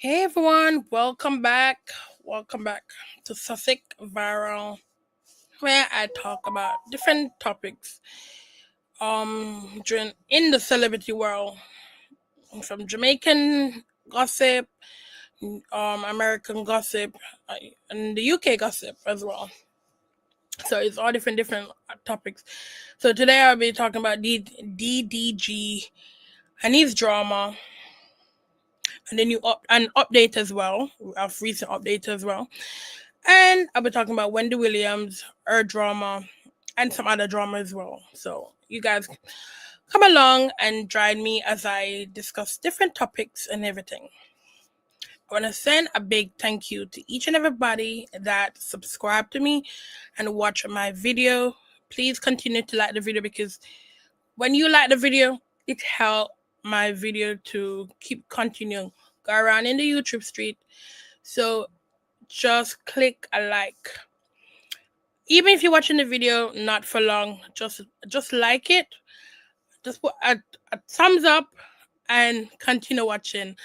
Hey everyone, welcome back. Welcome back to Sussex Viral, where I talk about different topics during in the celebrity world, from Jamaican gossip, American gossip, uh, and the UK gossip as well. So it's all different topics. So today I'll be talking about DDG and his drama, and the new an update as well, a recent update as well. And I'll be talking about Wendy Williams, her drama, and some other drama as well. So you guys come along and join me as I discuss different topics and everything. I want to send a big thank you to each and everybody that subscribe to me and watch my video. Please continue to like the video, because when you like the video, it helps my video to keep continuing, go around in the YouTube street. So just click a like. Even if you're watching the video not for long, just like it. Just put a thumbs up and continue watching,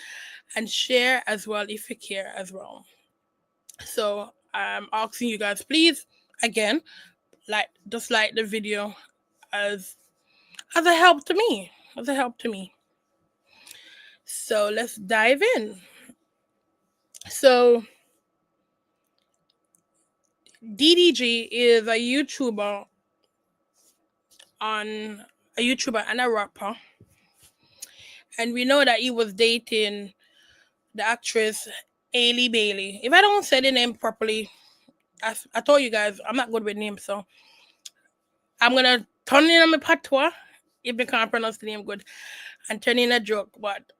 and share as well if you care as well. So I'm asking you guys, please, again, like the video as a help to me. As a help to me. So let's dive in. So DDG is a YouTuber and a rapper. And we know that he was dating the actress Halle Bailey. If I don't say the name properly, I told you guys I'm not good with names, so I'm gonna turn in on my patois if they can't pronounce the name good, and turn in a joke. But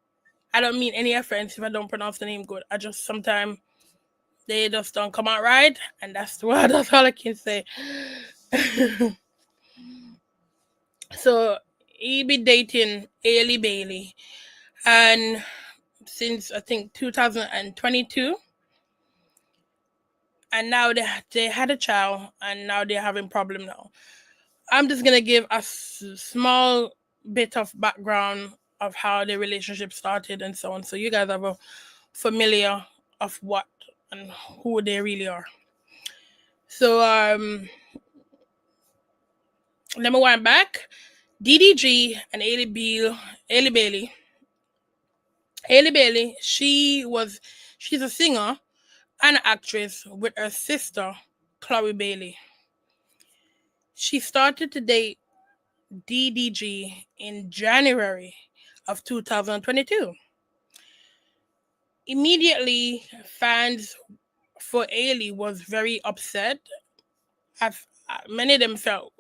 I don't mean any offense if I don't pronounce the name good. I just sometimes they just don't come out right, and that's all I can say. So he be dating Halle Bailey, and since I think 2022, and now they had a child, and now they're having problem now. I'm just gonna give a small bit of background of how the relationship started and so on, so you guys have a familiar of what and who they really are. So let me wind back. DDG and Halle Bailey. Halle Bailey, she's a singer and actress with her sister Chloe Bailey. She started to date DDG in January of 2022. Immediately, fans for Halle was very upset. Many of them felt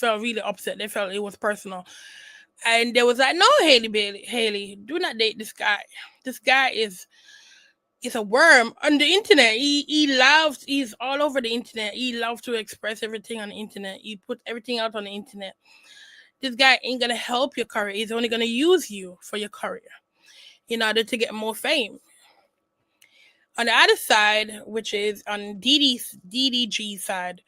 really upset. They felt it was personal, and they was like, "No, Halle, do not date this guy. This guy is a worm on the internet. He's all over the internet. He loves to express everything on the internet. He put everything out on the internet. This guy ain't gonna help your career. He's only gonna use you for your career in order to get more fame." On the other side, which is on DDG side,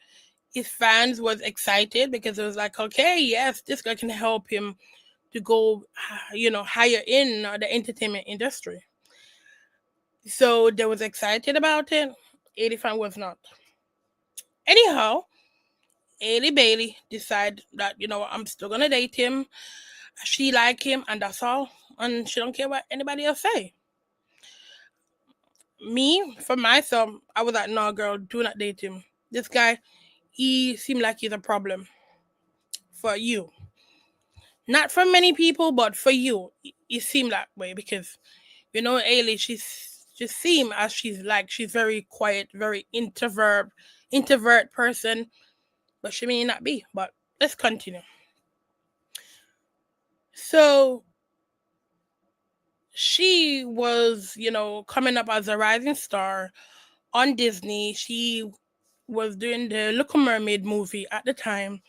his fans was excited because it was like, okay, yes, this guy can help him to go, higher in the entertainment industry. So they was excited about it. 85 was not. Anyhow, Halle Bailey decided that, I'm still gonna date him. She like him, and that's all. And she don't care what anybody else say. Me, for myself, I was like, no, girl, do not date him. This guy, he seemed like he's a problem for you. Not for many people, but for you, it seemed that way because, Halle, she's just seem as she's very quiet, very introvert person, but she may not be. But let's continue. So she was, coming up as a rising star on Disney. She was doing the Little Mermaid movie at the time,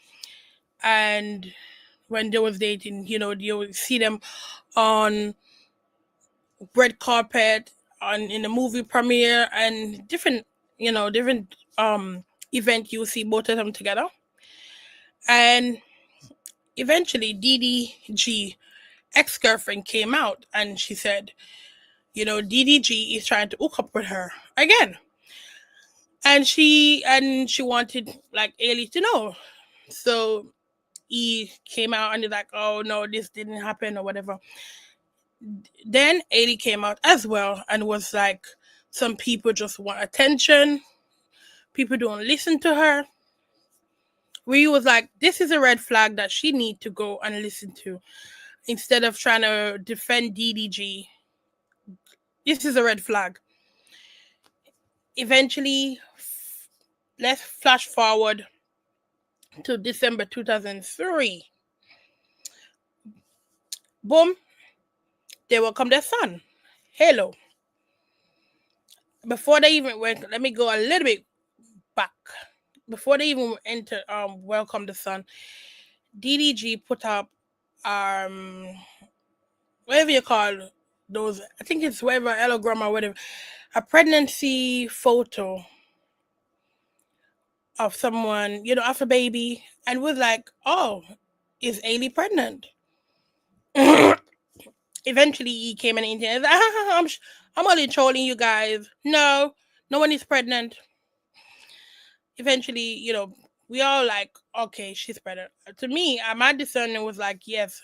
and when they was dating, you would see them on red carpet, in the movie premiere, and different event. You see both of them together, and eventually DDG ex-girlfriend came out, and she said, DDG is trying to hook up with her again. And she wanted like Ailey to know. So he came out and he's like, oh no, this didn't happen or whatever. Then Ailey came out as well and was like, some people just want attention. People don't listen to her. We was like, this is a red flag that she need to go and listen to instead of trying to defend DDG. This is a red flag. Eventually, let's flash forward to December 2003. Boom, they welcome their son, Halo. Before they even went, let me go a little bit back. Before they even enter, welcome the son, DDG put up, whatever you call those, I think it's whatever, hologram or whatever, a pregnancy photo of someone, of a baby, and was like, oh, is Ailey pregnant? Eventually, he came in India and was like, I'm only trolling you guys. No one is pregnant. Eventually, we all like, okay, she's pregnant. To me, my discernment was like, yes,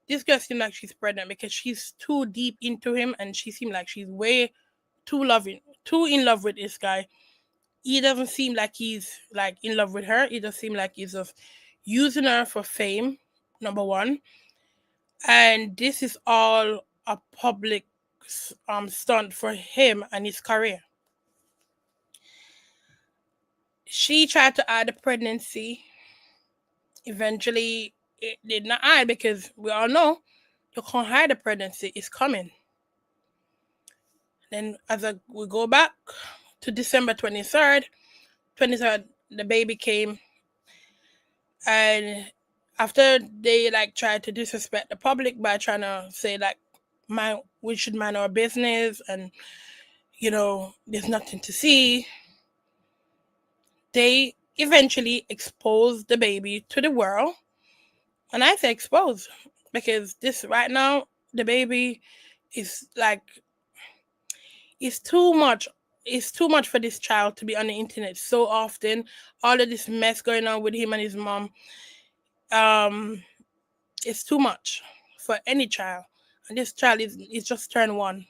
this girl seemed like she's pregnant because she's too deep into him and she seemed like she's way too in love with this guy. He doesn't seem like he's like in love with her. It just seems like he's just using her for fame, number one. And this is all a public stunt for him and his career. She tried to hide the pregnancy. Eventually, it did not hide because we all know you can't hide the pregnancy. It's coming. Then we go back to December 23rd, the baby came. And after they like tried to disrespect the public by trying to say like, we should mind our business and there's nothing to see, they eventually exposed the baby to the world. And I say expose because this right now, the baby is like, it's too much. It's too much for this child to be on the internet so often. All of this mess going on with him and his mom. It's too much for any child. And this child is just turned 1.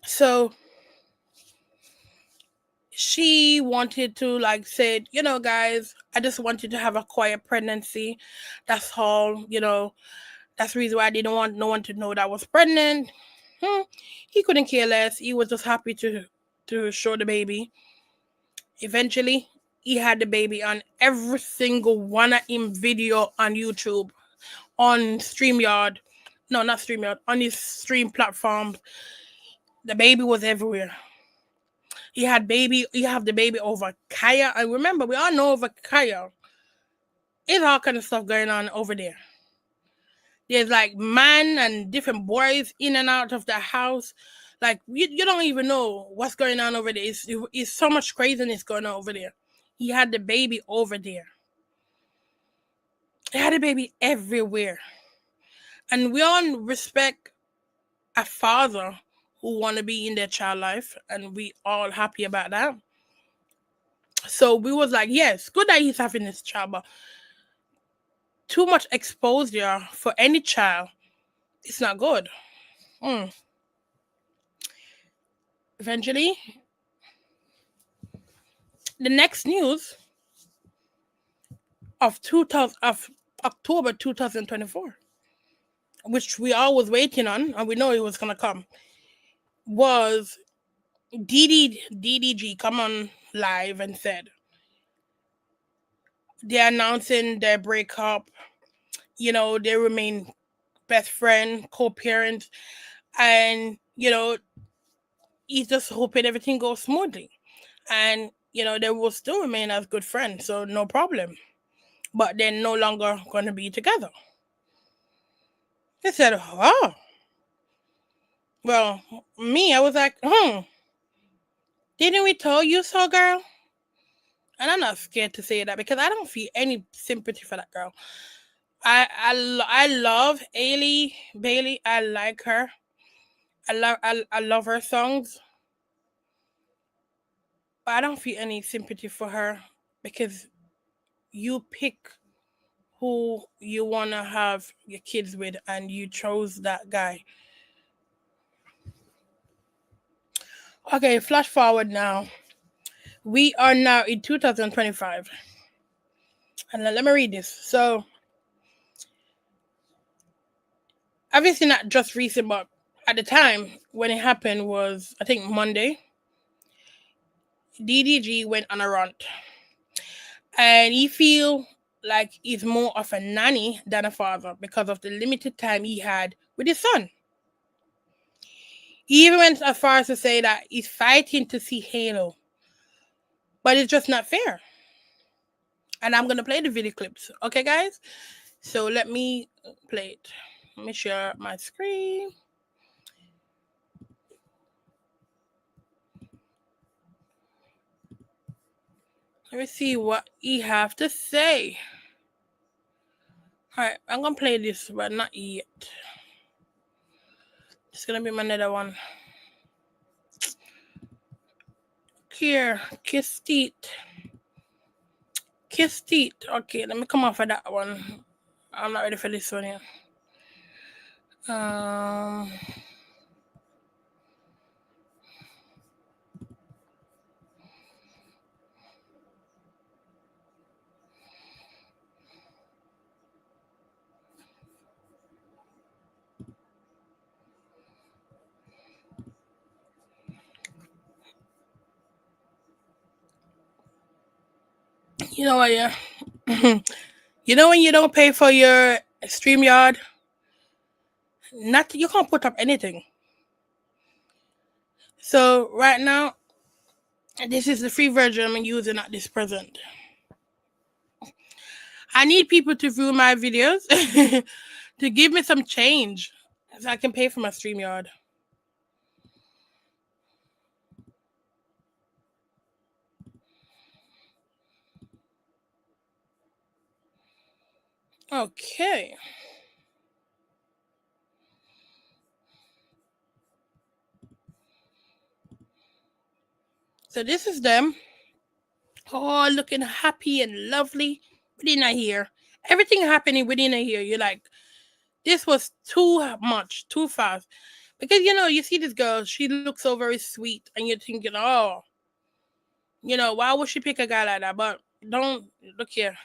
So she wanted to like say, guys, I just wanted to have a quiet pregnancy. That's all, that's the reason why I didn't want no one to know that I was pregnant. He couldn't care less. He was just happy to show the baby. Eventually, he had the baby on every single one of him video on YouTube, on StreamYard. No, not StreamYard. On his stream platform. The baby was everywhere. He have the baby over Kaya. And remember, we all know over Kaya. There's all kind of stuff going on over there. There's like man and different boys in and out of the house. Like, you don't even know what's going on over there. It's so much craziness going on over there. He had the baby over there. He had a baby everywhere. And we all respect a father who want to be in their child life. And we all happy about that. So we was like, yes, good that he's having this child, but too much exposure for any child, it's not good. Eventually, the next news of October 2024, which we all was waiting on, and we know it was gonna come, was DDG come on live and said they're announcing their breakup. They remain best friend, co-parent, and he's just hoping everything goes smoothly. And they will still remain as good friends, so no problem. But they're no longer going to be together. They said, oh. Well, I was like, didn't we tell you so, girl? And I'm not scared to say that because I don't feel any sympathy for that girl. I love Ailey Bailey. I like her. I love her songs, but I don't feel any sympathy for her because you pick who you wanna have your kids with, and you chose that guy. Okay, flash forward now. We are now in 2025, and let me read this. So, obviously not just recent, but at the time when it happened was I think Monday. DDG went on a rant, and he feel like he's more of a nanny than a father because of the limited time he had with his son. He even went as far as to say that he's fighting to see Halo, but it's just not fair. And I'm gonna play the video clips, okay, guys? So let me play it. Let me share my screen. Let me see what he have to say. All right, I'm gonna play this, but not yet. It's gonna be my another one. Here, kiss teeth. Kiss teeth. Okay, let me come off of that one. I'm not ready for this one yet. You know what, yeah. You know when you don't pay for your StreamYard, not you can't put up anything. So right now, this is the free version I'm using at this present. I need people to view my videos to give me some change so I can pay for my StreamYard. Okay. So this is them. Oh, looking happy and lovely within a year. Everything happening within a year. You're like, this was too much, too fast. Because, you see this girl, she looks so very sweet, and you're thinking, oh, why would she pick a guy like that? But don't, look here.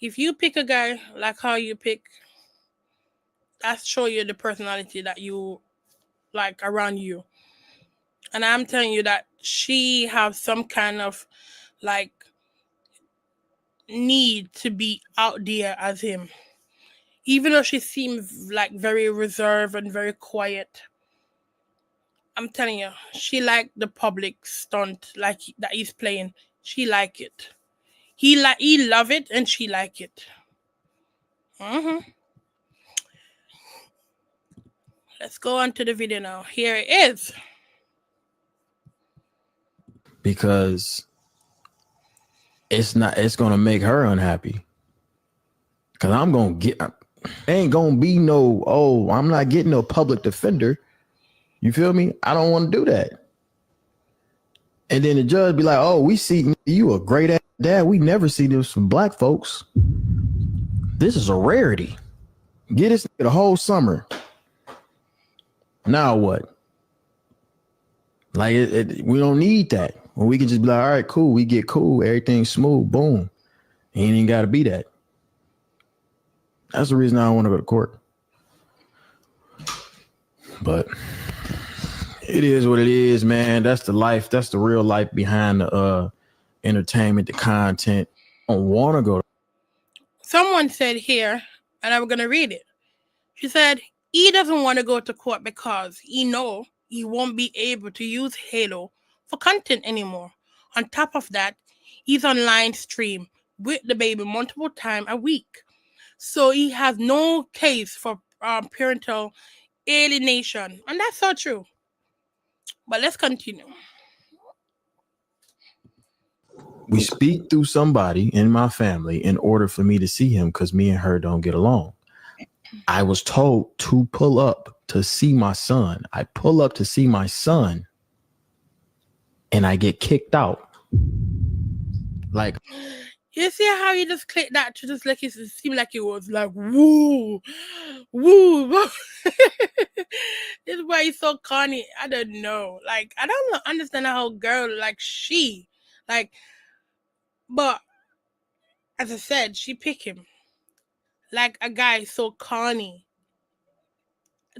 If you pick a guy like how you pick, that show you the personality that you like around you. And I'm telling you that she have some kind of like need to be out there as him. Even though she seems like very reserved and very quiet, I'm telling you, she like the public stunt like that he's playing. She like it. He love it, and she like it. Let's go on to the video now. Here it is. Because it's gonna make her unhappy. Cause ain't gonna be no, I'm not getting no public defender. You feel me? I don't want to do that. And then the judge be like, oh, we see you a great ass dad. We never see this from black folks. This is a rarity. Get this the whole summer. Now what? Like we don't need that. When we can just be like, all right, cool. We get cool. Everything's smooth. Boom. He ain't even got to be that. That's the reason I don't want to go to court. But it is what it is, man. That's the life. That's the real life behind the entertainment, the content. I don't want to go. Someone said here, and I'm going to read it. She said, he doesn't want to go to court because he know he won't be able to use Halo for content anymore. On top of that, he's on live stream with the baby multiple times a week. So he has no case for parental alienation. And that's so true. But let's continue. We speak through somebody in my family in order for me to see him because me and her don't get along. I was told to pull up to see my son. I pull up to see my son and I get kicked out. Like, you see how you just clicked that to just like it seemed like it was like woo, woo. This is why he's so corny. I don't know. Like I don't understand how a girl like she like, but as I said, she picked him like a guy so corny.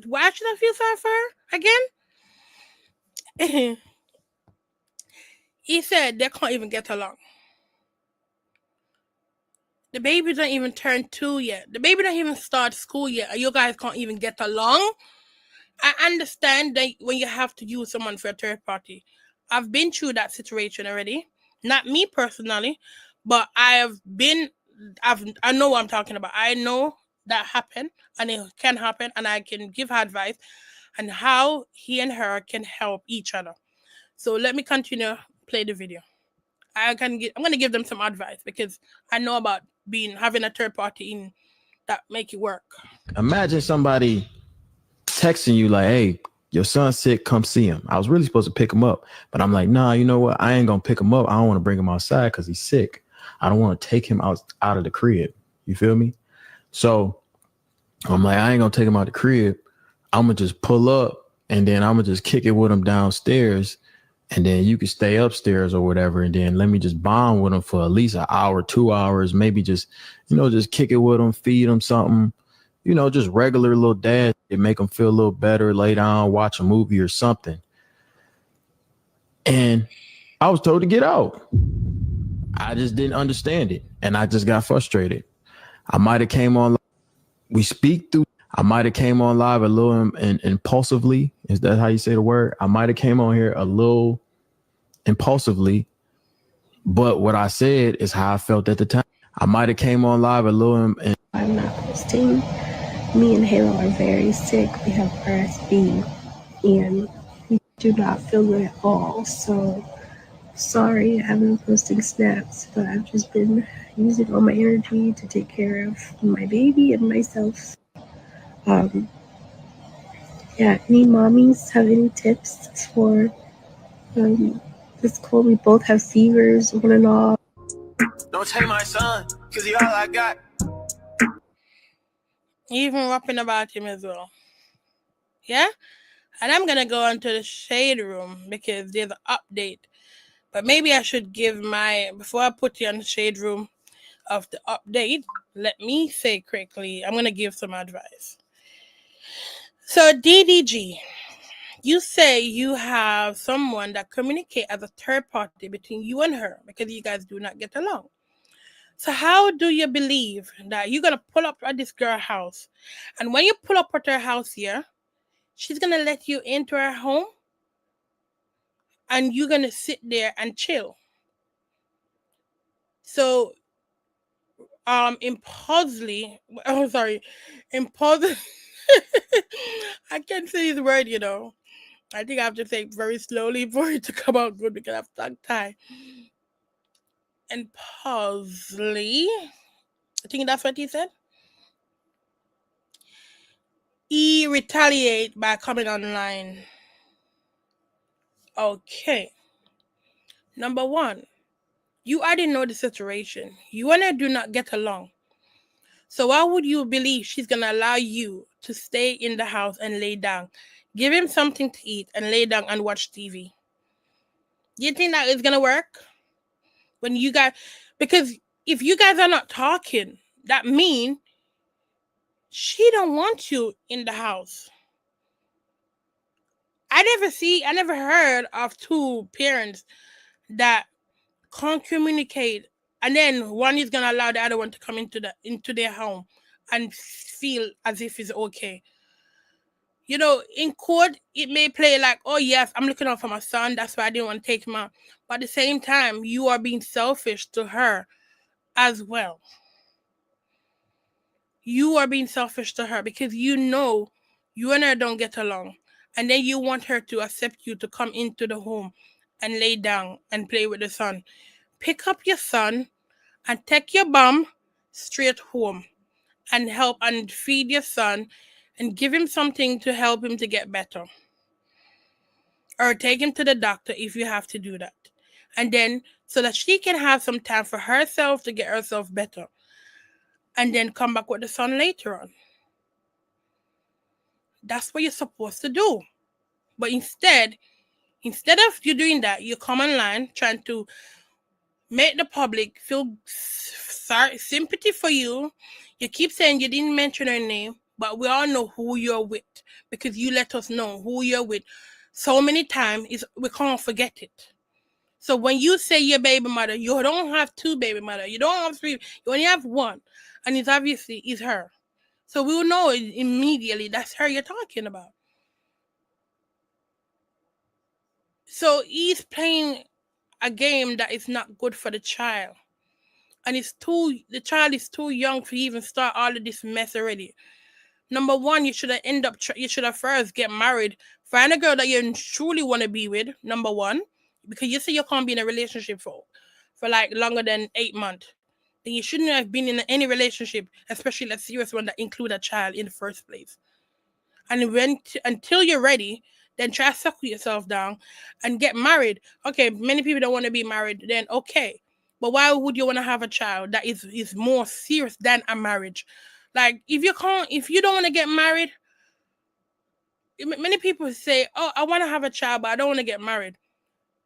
Why should I feel sorry for her again? He said they can't even get along. The baby don't even turn 2 yet. The baby don't even start school yet. You guys can't even get along. I understand that when you have to use someone for a third party. I've been through that situation already. Not me personally, but I know what I'm talking about. I know that happened and it can happen and I can give her advice on how he and her can help each other. So let me continue play the video. I'm gonna give them some advice because I know about having a third party in that make it work. imagine somebody texting you like, hey, your son's sick, come see him. I was really supposed to pick him up, but I'm like, nah, you know what? I ain't gonna pick him up. I don't want to bring him outside because he's sick. I don't want to take him out of the crib. You feel me? So I'm like, I ain't gonna take him out the crib. I'm gonna just pull up and then I'm gonna just kick it with him downstairs. And then you can stay upstairs or whatever. And then let me just bond with him for at least an hour, 2 hours, maybe just, just kick it with him, feed him something, just regular little dad. It make him feel a little better, lay down, watch a movie or something. And I was told to get out. I just didn't understand it. And I just got frustrated. I might have came on. I might have came on live a little impulsively. Is that how you say the word? I might have came on here a little impulsively, but what I said is how I felt at the time. I might have came on live a little. I'm not posting. Me and Halle are very sick. We have RSV and we do not feel good at all. So sorry, I haven't been posting snaps, but I've just been using all my energy to take care of my baby and myself. Any mommies have any tips for this cold? We both have fevers, on and off. Don't take my son, because he all I got. Even rapping about him as well. Yeah? And I'm gonna go into the shade room because there's an update. But maybe I should before I put you on the shade room of the update, let me say quickly, I'm gonna give some advice. So DDG, you say you have someone that communicate as a third party between you and her because you guys do not get along. So how do you believe that you're going to pull up at this girl's house? And when you pull up at her house here, she's going to let you into her home and you're going to sit there and chill. So, impulsively, I can't say this word, I think I have to say it very slowly for it to come out good because I've tongue tie. Impulsively, I think that's what he said. He retaliate by coming online. Okay. Number one, you already know the situation. You and her do not get along. So why would you believe she's going to allow you to stay in the house and lay down? Give him something to eat and lay down and watch TV. Do you think that is going to work? Because if you guys are not talking, that means she don't want you in the house. I never heard of two parents that can't communicate and then one is gonna allow the other one to come into their home and feel as if it's okay. In court, it may play like, oh yes, I'm looking out for my son, that's why I didn't want to take him out. But at the same time, you are being selfish to her as well. You are being selfish to her because you and her don't get along. And then you want her to accept you to come into the home and lay down and play with the son. pick up your son and take your bum straight home and help and feed your son and give him something to help him to get better. Or take him to the doctor if you have to do that. And then so that she can have some time for herself to get herself better. And then come back with the son later on. That's what you're supposed to do. But instead of you doing that, you come online trying to make the public feel sympathy for you. You keep saying you didn't mention her name, but we all know who you're with because you let us know who you're with so many times. We can't forget it. So when you say your baby mother, you don't have two baby mother. You don't have three. You only have one. And it's obviously her. So we will know immediately that's her you're talking about. So he's playing a game that is not good for the child. And the child is too young to even start all of this mess already. Number one, you should have first get married. Find a girl that you truly want to be with, number one. Because you say you can't be in a relationship for like longer than 8 months. Then you shouldn't have been in any relationship, especially a serious one that include a child in the first place. And until you're ready, then try to suckle yourself down and get married. Okay, many people don't want to be married, then okay. But why would you want to have a child that is more serious than a marriage? Like, if you don't want to get married, many people say, oh, I want to have a child, but I don't want to get married.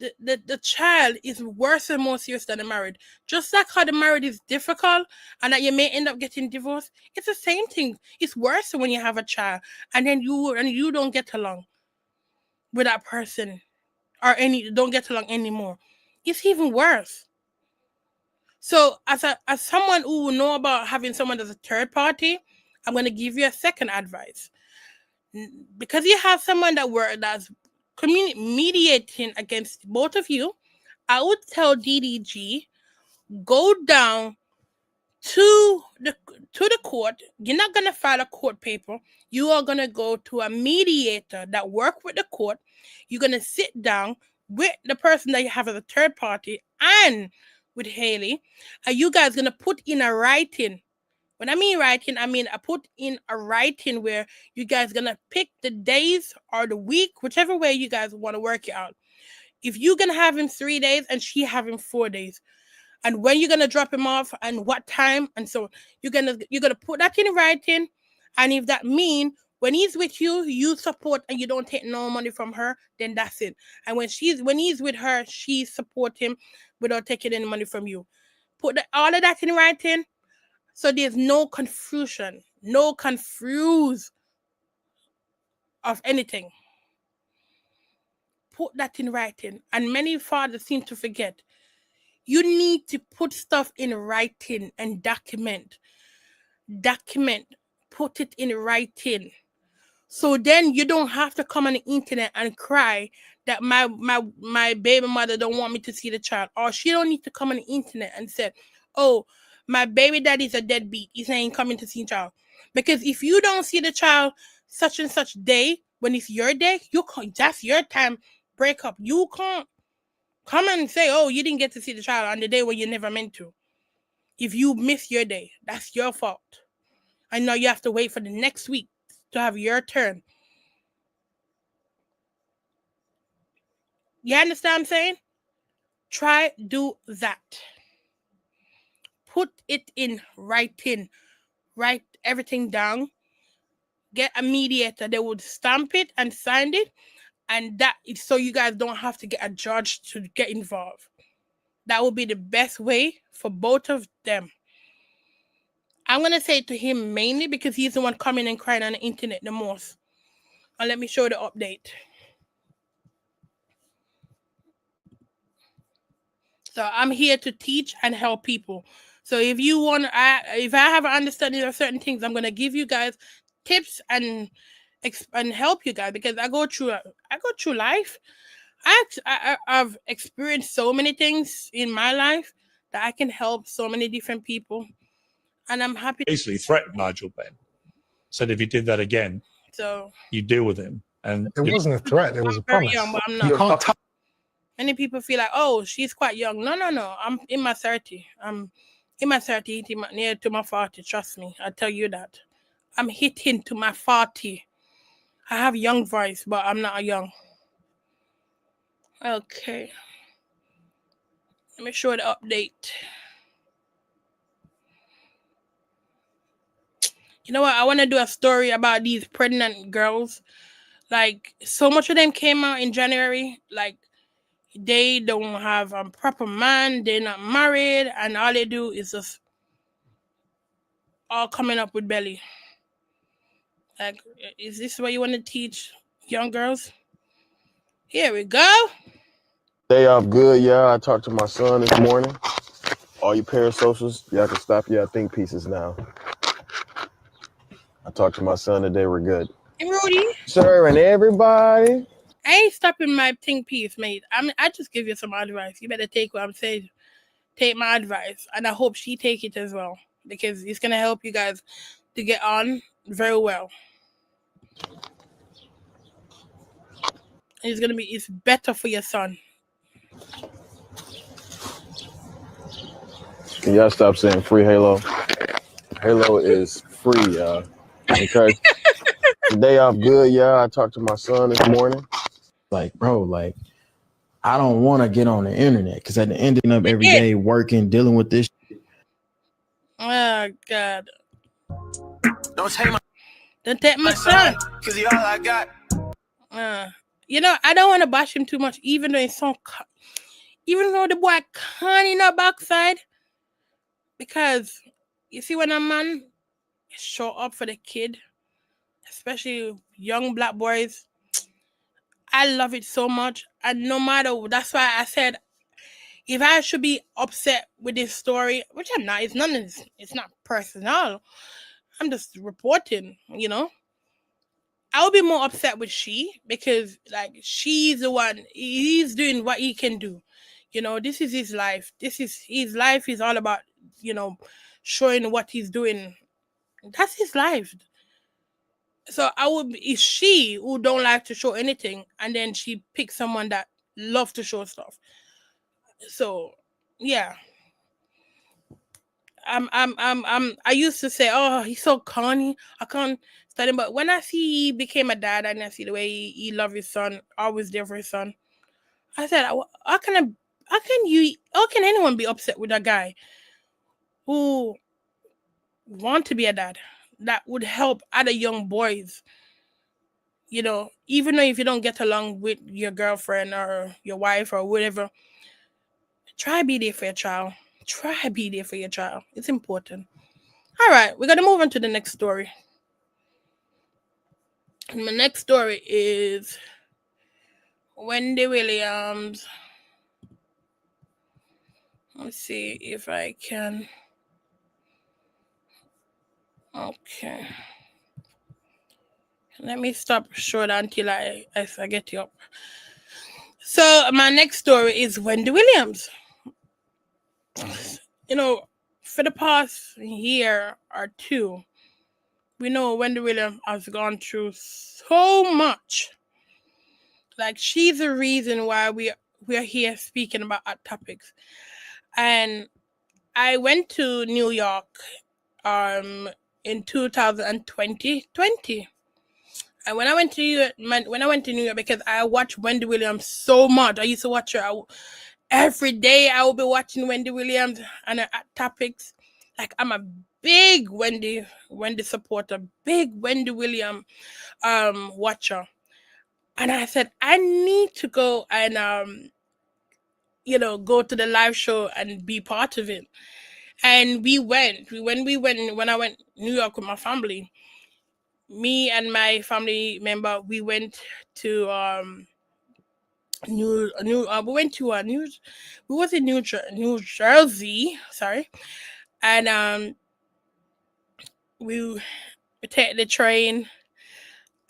The child is worse and more serious than the marriage. Just like how the marriage is difficult and that you may end up getting divorced, it's the same thing. It's worse when you have a child and then you don't get along with that person or don't get along anymore. It's even worse. So as someone who will know about having someone as a third party, I'm going to give you a second advice. Because you have someone that's mediating against both of you, I would tell DDG, go down to the court. You're not going to file a court paper. You are going to go to a mediator that works with the court. You're going to sit down with the person that you have as a third party and with Halle, and you guys going to put in a writing. When I mean writing, I mean I put in a writing where you guys going to pick the days or the week, whichever way you guys want to work it out. If you're going to have him 3 days and she have him 4 days, and when you're going to drop him off and what time, and so you're going to put that in writing. And if that means when he's with you, you support and you don't take no money from her, then that's it. And when he's with her, she support him without taking any money from you. Put all of that in writing. So there's no confusion, no confuse of anything. Put that in writing. And many fathers seem to forget. You need to put stuff in writing and document. Put it in writing. So then you don't have to come on the internet and cry that my baby mother don't want me to see the child. Or she don't need to come on the internet and say, oh, my baby daddy's a deadbeat. He ain't coming to see the child. Because if you don't see the child such and such day, when it's your day, that's your time break up. You can't come and say, oh, you didn't get to see the child on the day when you never meant to. If you miss your day, that's your fault. I know you have to wait for the next week to have your turn. You understand what I'm saying? Try do that. Put it in writing. Write everything down. Get a mediator. They would stamp it and sign it. And that is so you guys don't have to get a judge to get involved. That would be the best way for both of them. I'm going to say it to him mainly because he's the one coming and crying on the internet the most. And let me show the update. So I'm here to teach and help people. So if you want, if I have an understanding of certain things, I'm going to give you guys tips and help you guys because I go through life. I've experienced so many things in my life that I can help so many different people. And I'm happy. Easily threatened Nigel Ben. Said if he did that again, so you deal with him. And it wasn't a threat; it was a promise. Young, but I'm You not. can't Many people feel like, oh, she's quite young. No. I'm in my 30. I'm in my 30, near to my 40. Trust me. I tell you that. I'm hitting to my 40. I have young voice, but I'm not young. Okay. Let me show the update. You know what? I want to do a story about these pregnant girls. Like, so much of them came out in January. Like, they don't have a proper man. They're not married. And all they do is just all coming up with belly. Like, is this what you want to teach young girls? Here we go. Day off good, yeah. I talked to my son this morning. All you parasocials, y'all can stop your think pieces now. I talked to my son today, we're good. Hey, Rudy. Sir and everybody. I ain't stopping my think piece, mate. I just give you some advice. You better take what I'm saying. Take my advice. And I hope she take it as well. Because it's going to help you guys to get on very well. It's better for your son. Can y'all stop saying free Halo? Halo is free, y'all. Okay. Day off good, yeah. I talked to my son this morning. Like, bro, like, I don't want to get on the internet because at the end of every day working, dealing with this. Oh, God. Don't take my son. Because he all I got. You know, I don't want to bash him too much, even though the boy can't in the backside. Because you see, when a man show up for the kid, especially young black boys, I love it so much. And no matter, that's why I said, if I should be upset with this story, which I'm not, it's not personal. I'm just reporting, you know. I would be more upset with she, because like she's the one, he's doing what he can do. You know, this is his life. His life is all about, you know, showing what he's doing. That's his life. So it's she who don't like to show anything, and then she picks someone that love to show stuff. So yeah. I used to say, oh, he's so corny. I can't stand him. But when I see he became a dad and I see the way he loved his son, always there for his son, I said, how can anyone be upset with a guy who want to be a dad that would help other young boys? You know, even though if you don't get along with your girlfriend or your wife or whatever, try be there for your child. Try be there for your child. It's important. All right, we're going to move on to the next story. And my next story is Wendy Williams. Let's see if I can. Okay. Let me stop short until I get you up. So my next story is Wendy Williams. You know, for the past year or two, we know Wendy Williams has gone through so much. Like, she's the reason why we are here speaking about our topics. And I went to New York in 2020. And when I went to New York, because I watched Wendy Williams so much, I used to watch her every day. I would be watching Wendy Williams and her topics. Like, I'm a big Wendy supporter, big Wendy Williams watcher. And I said, I need to go and go to the live show and be part of it. And we went. When I went to New York with my family, me and my family member, we went to New Jersey, sorry, and we take the train,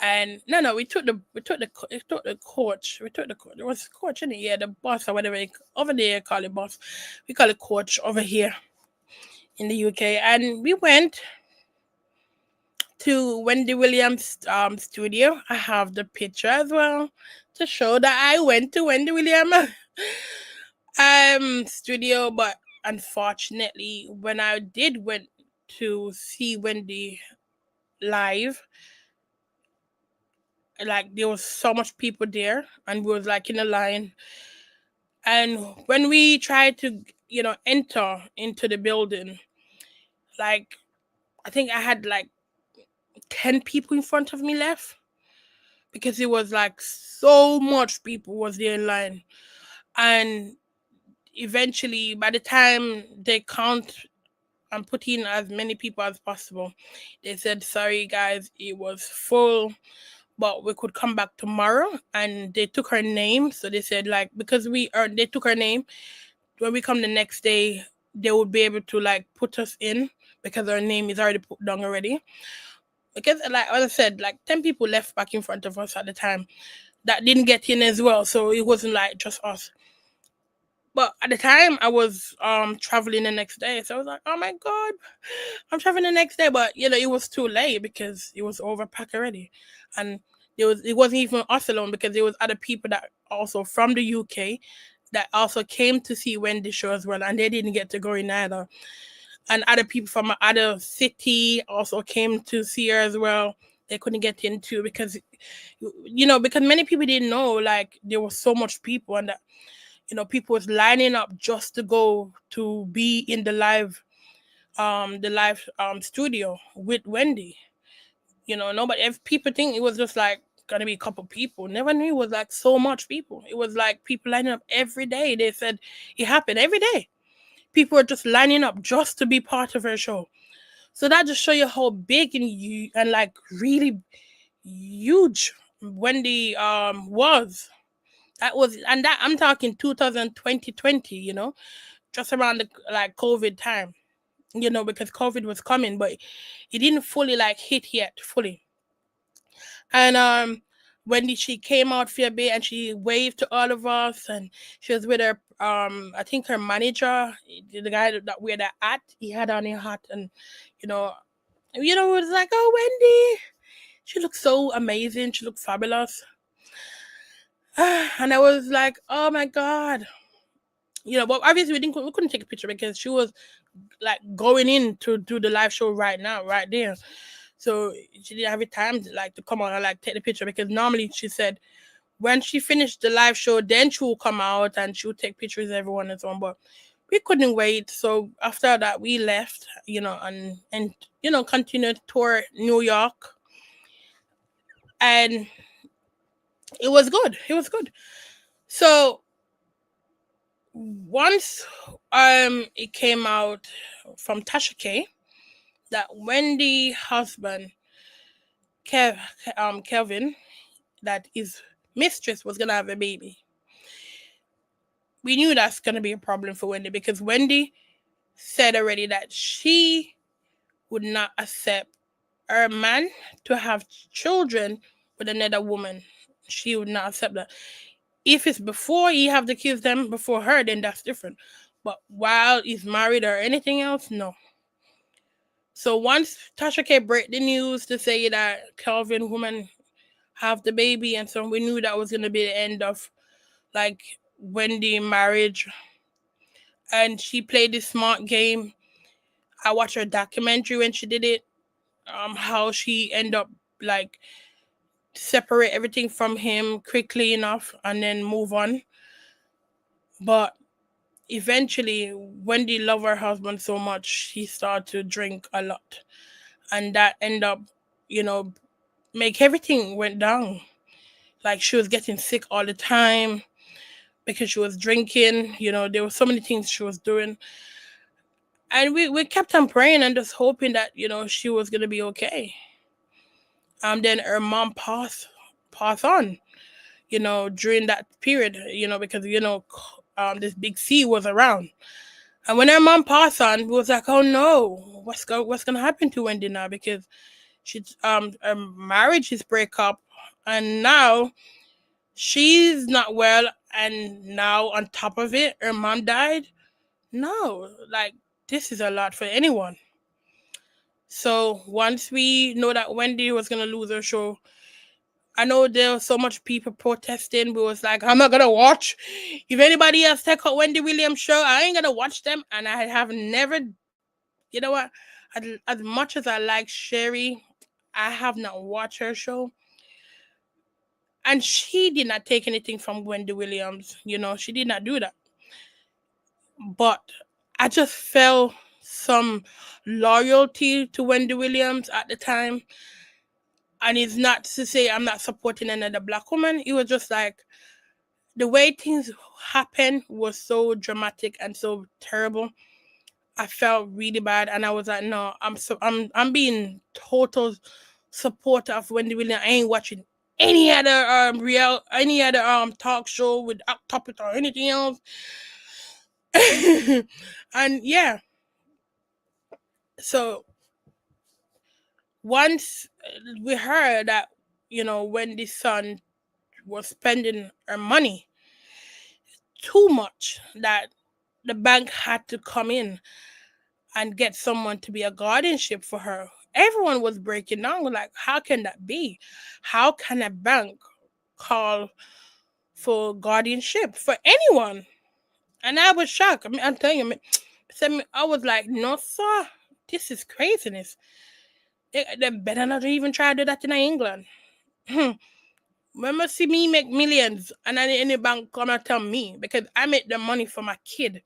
and we took the coach. There was a coach in it, yeah, the bus or whatever over there call it bus. We call it coach over here in the UK, and we went to Wendy Williams' studio. I have the picture as well to show that I went to Wendy Williams' studio, but unfortunately, when I did went to see Wendy live, like there was so much people there, and we was like in a line. And when we tried to, enter into the building, like I think I had like 10 people in front of me left because it was like so much people was there in line. And eventually, by the time they count and put in as many people as possible, they said, sorry guys, it was full, but we could come back tomorrow. And they took her name. So they said, like, because they took her name, when we come the next day, they would be able to like put us in because our name is already put down already. Because like as I said, like 10 people left back in front of us at the time that didn't get in as well. So it wasn't like just us. But at the time I was traveling the next day. So I was like, oh my God, I'm traveling the next day. But it was too late because it was overpacked already. And it wasn't even us alone because there was other people that also from the UK that also came to see Wendy show as well, and they didn't get to go in either. And other people from other city also came to see her as well. They couldn't get in too because, because many people didn't know like there was so much people, and that people was lining up just to go to be in the live studio with Wendy. Nobody. If people think it was just like gonna be a couple people, never knew it was like so much people. It was like people lining up every day. They said it happened every day. People were just lining up just to be part of her show. So that just show you how big and like really huge Wendy was. That I'm talking 2020, just around the like COVID time, because COVID was coming, but it didn't fully like hit yet fully. And Wendy, she came out for a bit and she waved to all of us, and she was with her I think her manager, the guy that wear that hat, he had on a hat, and it was like, oh, Wendy, she looked so amazing, she looked fabulous. And I was like, oh my God. But obviously we couldn't take a picture because she was like going in to do the live show right now, right there. So she didn't have the time to come on and like take the picture, because normally she said when she finished the live show, then she will come out and she will take pictures of everyone and so on. But we couldn't wait. So after that we left, and continued to tour New York. And it was good. It was good. So once it came out from Tasha K that Wendy husband Kelvin, that his mistress was gonna have a baby, we knew that's gonna be a problem for Wendy, because Wendy said already that she would not accept her man to have children with another woman. She would not accept that. If it's before he have the kids them before her, then that's different. But while he's married or anything else, no. So once Tasha K break the news to say that Kelvin woman have the baby, and so we knew that was gonna be the end of like Wendy marriage. And she played this smart game. I watched her documentary when she did it. How she ended up like separate everything from him quickly enough and then move on. But eventually, Wendy loved her husband so much, she started to drink a lot. And that ended up, make everything went down. Like she was getting sick all the time because she was drinking. There were so many things she was doing. And we kept on praying and just hoping that, she was going to be okay. Then her mom passed on, during that period, because, this big C was around. And when her mom passed on, we was like, oh no, what's going to happen to Wendy now? Because her marriage is break up, and now she's not well, and now on top of it, her mom died. No, like this is a lot for anyone. So once we know that Wendy was gonna lose her show, I know there was so much people protesting, but it was like, I'm not gonna watch. If anybody else take out Wendy Williams show, I ain't gonna watch them. And I have never, you know what? As much as I like Sherry, I have not watched her show. And she did not take anything from Wendy Williams. You know, she did not do that. But I just felt some loyalty to Wendy Williams at the time. And it's not to say I'm not supporting another black woman. It was just like the way things happened was so dramatic and so terrible. I felt really bad, and I was like, no, I'm being total supporter of Wendy Williams. I ain't watching any other talk show with topic or anything else. And yeah, so once we heard that, Wendy's son was spending her money too much, that the bank had to come in and get someone to be a guardianship for her. Everyone was breaking down. We're like, how can that be? How can a bank call for guardianship for anyone? And I was shocked. I mean, I'm telling you, I was like, no, sir, this is craziness. They better not even try to do that in England. Remember, see me make millions, and then any bank come and tell me, because I make the money for my kid.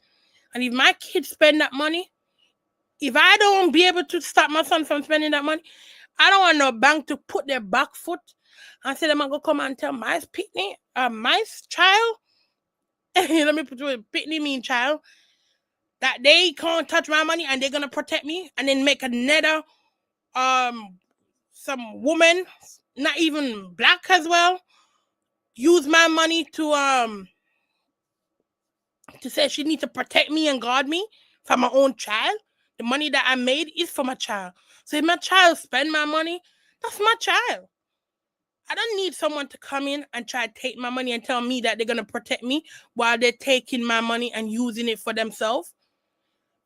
And if my kid spend that money, if I don't be able to stop my son from spending that money, I don't want no bank to put their back foot and say them going to come and tell my pitney, my child, let me put it, pitney mean child, that they can't touch my money and they're going to protect me, and then make another, some woman, not even black as well, use my money to say she needs to protect me and guard me from my own child. The money that I made is for my child. So if my child spend my money, that's my child. I don't need someone to come in and try to take my money and tell me that they're going to protect me while they're taking my money and using it for themselves.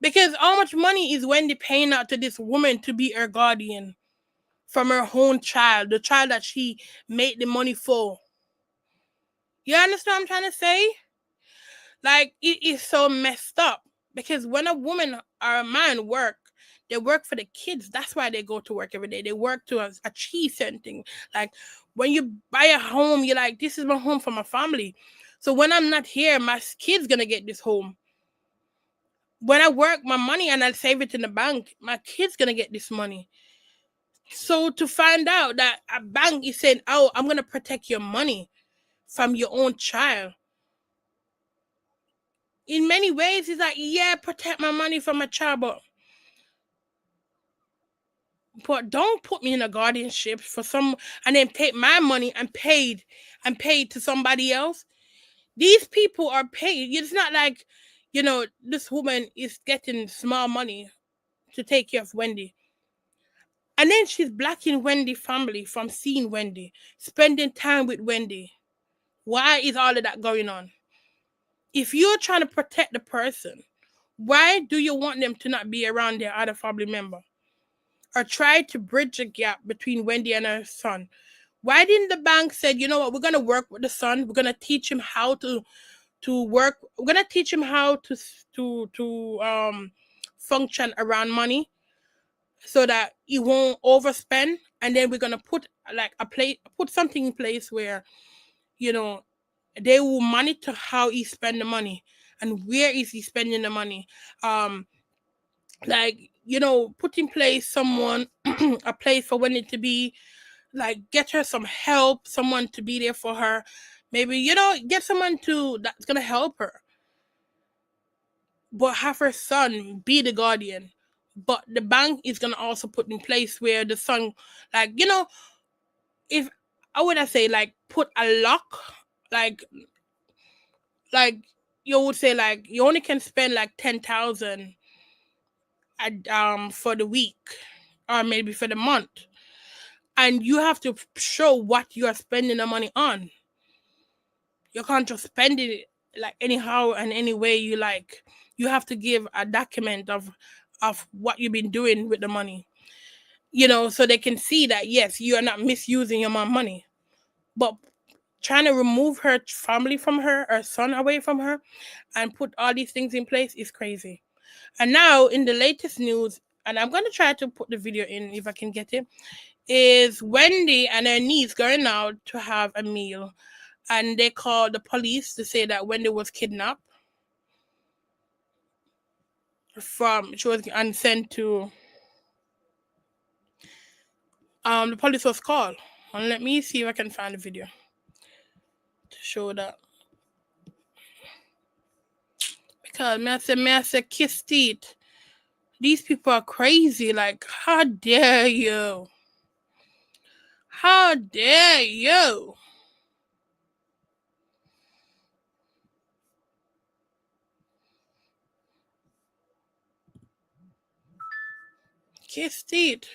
Because how much money is Wendy paying out to this woman to be her guardian from her own child, the child that she made the money for? You understand what I'm trying to say? Like, it is so messed up. Because when a woman or a man work, they work for the kids. That's why they go to work every day. They work to achieve certain things. Like, when you buy a home, you're like, this is my home for my family. So when I'm not here, my kid's going to get this home. When I work my money and I save it in the bank, my kid's going to get this money. So to find out that a bank is saying, oh, I'm going to protect your money from your own child. In many ways, it's like, yeah, protect my money from my child, but don't put me in a guardianship for some, and then take my money and paid to somebody else. These people are paid. It's not like, this woman is getting small money to take care of Wendy. And then she's blocking Wendy family from seeing Wendy, spending time with Wendy. Why is all of that going on? If you're trying to protect the person, why do you want them to not be around their other family member? Or try to bridge a gap between Wendy and her son? Why didn't the bank say, you know what, we're going to work with the son. We're going to teach him how to work. We're going to teach him how to function around money so that he won't overspend. And then we're going to put put something in place where, they will monitor how he spend the money and where is he spending the money. Put in place someone, a place for Wendy to be, like, get her some help, someone to be there for her. Maybe, get someone that's going to help her. But have her son be the guardian. But the bank is going to also put in place where the son, if, how would I say, put a lock, like you would say, you only can spend 10,000 for the week or maybe for the month, and you have to show what you are spending the money on. You can't just spend it anyhow and any way you like. You have to give a document of what you've been doing with the money, so they can see that yes, you are not misusing your mom's money. but trying to remove her family from her son away from her, and put all these things in place is crazy. And now in the latest news, and I'm gonna try to put the video in if I can get it, is Wendy and her niece going out to have a meal, and they called the police to say that Wendy was kidnapped she was and sent to the police was called. And let me see if I can find the video to show that. Because may I say kiss teeth. These people are crazy. Like, how dare you? How dare you? Kiss teeth.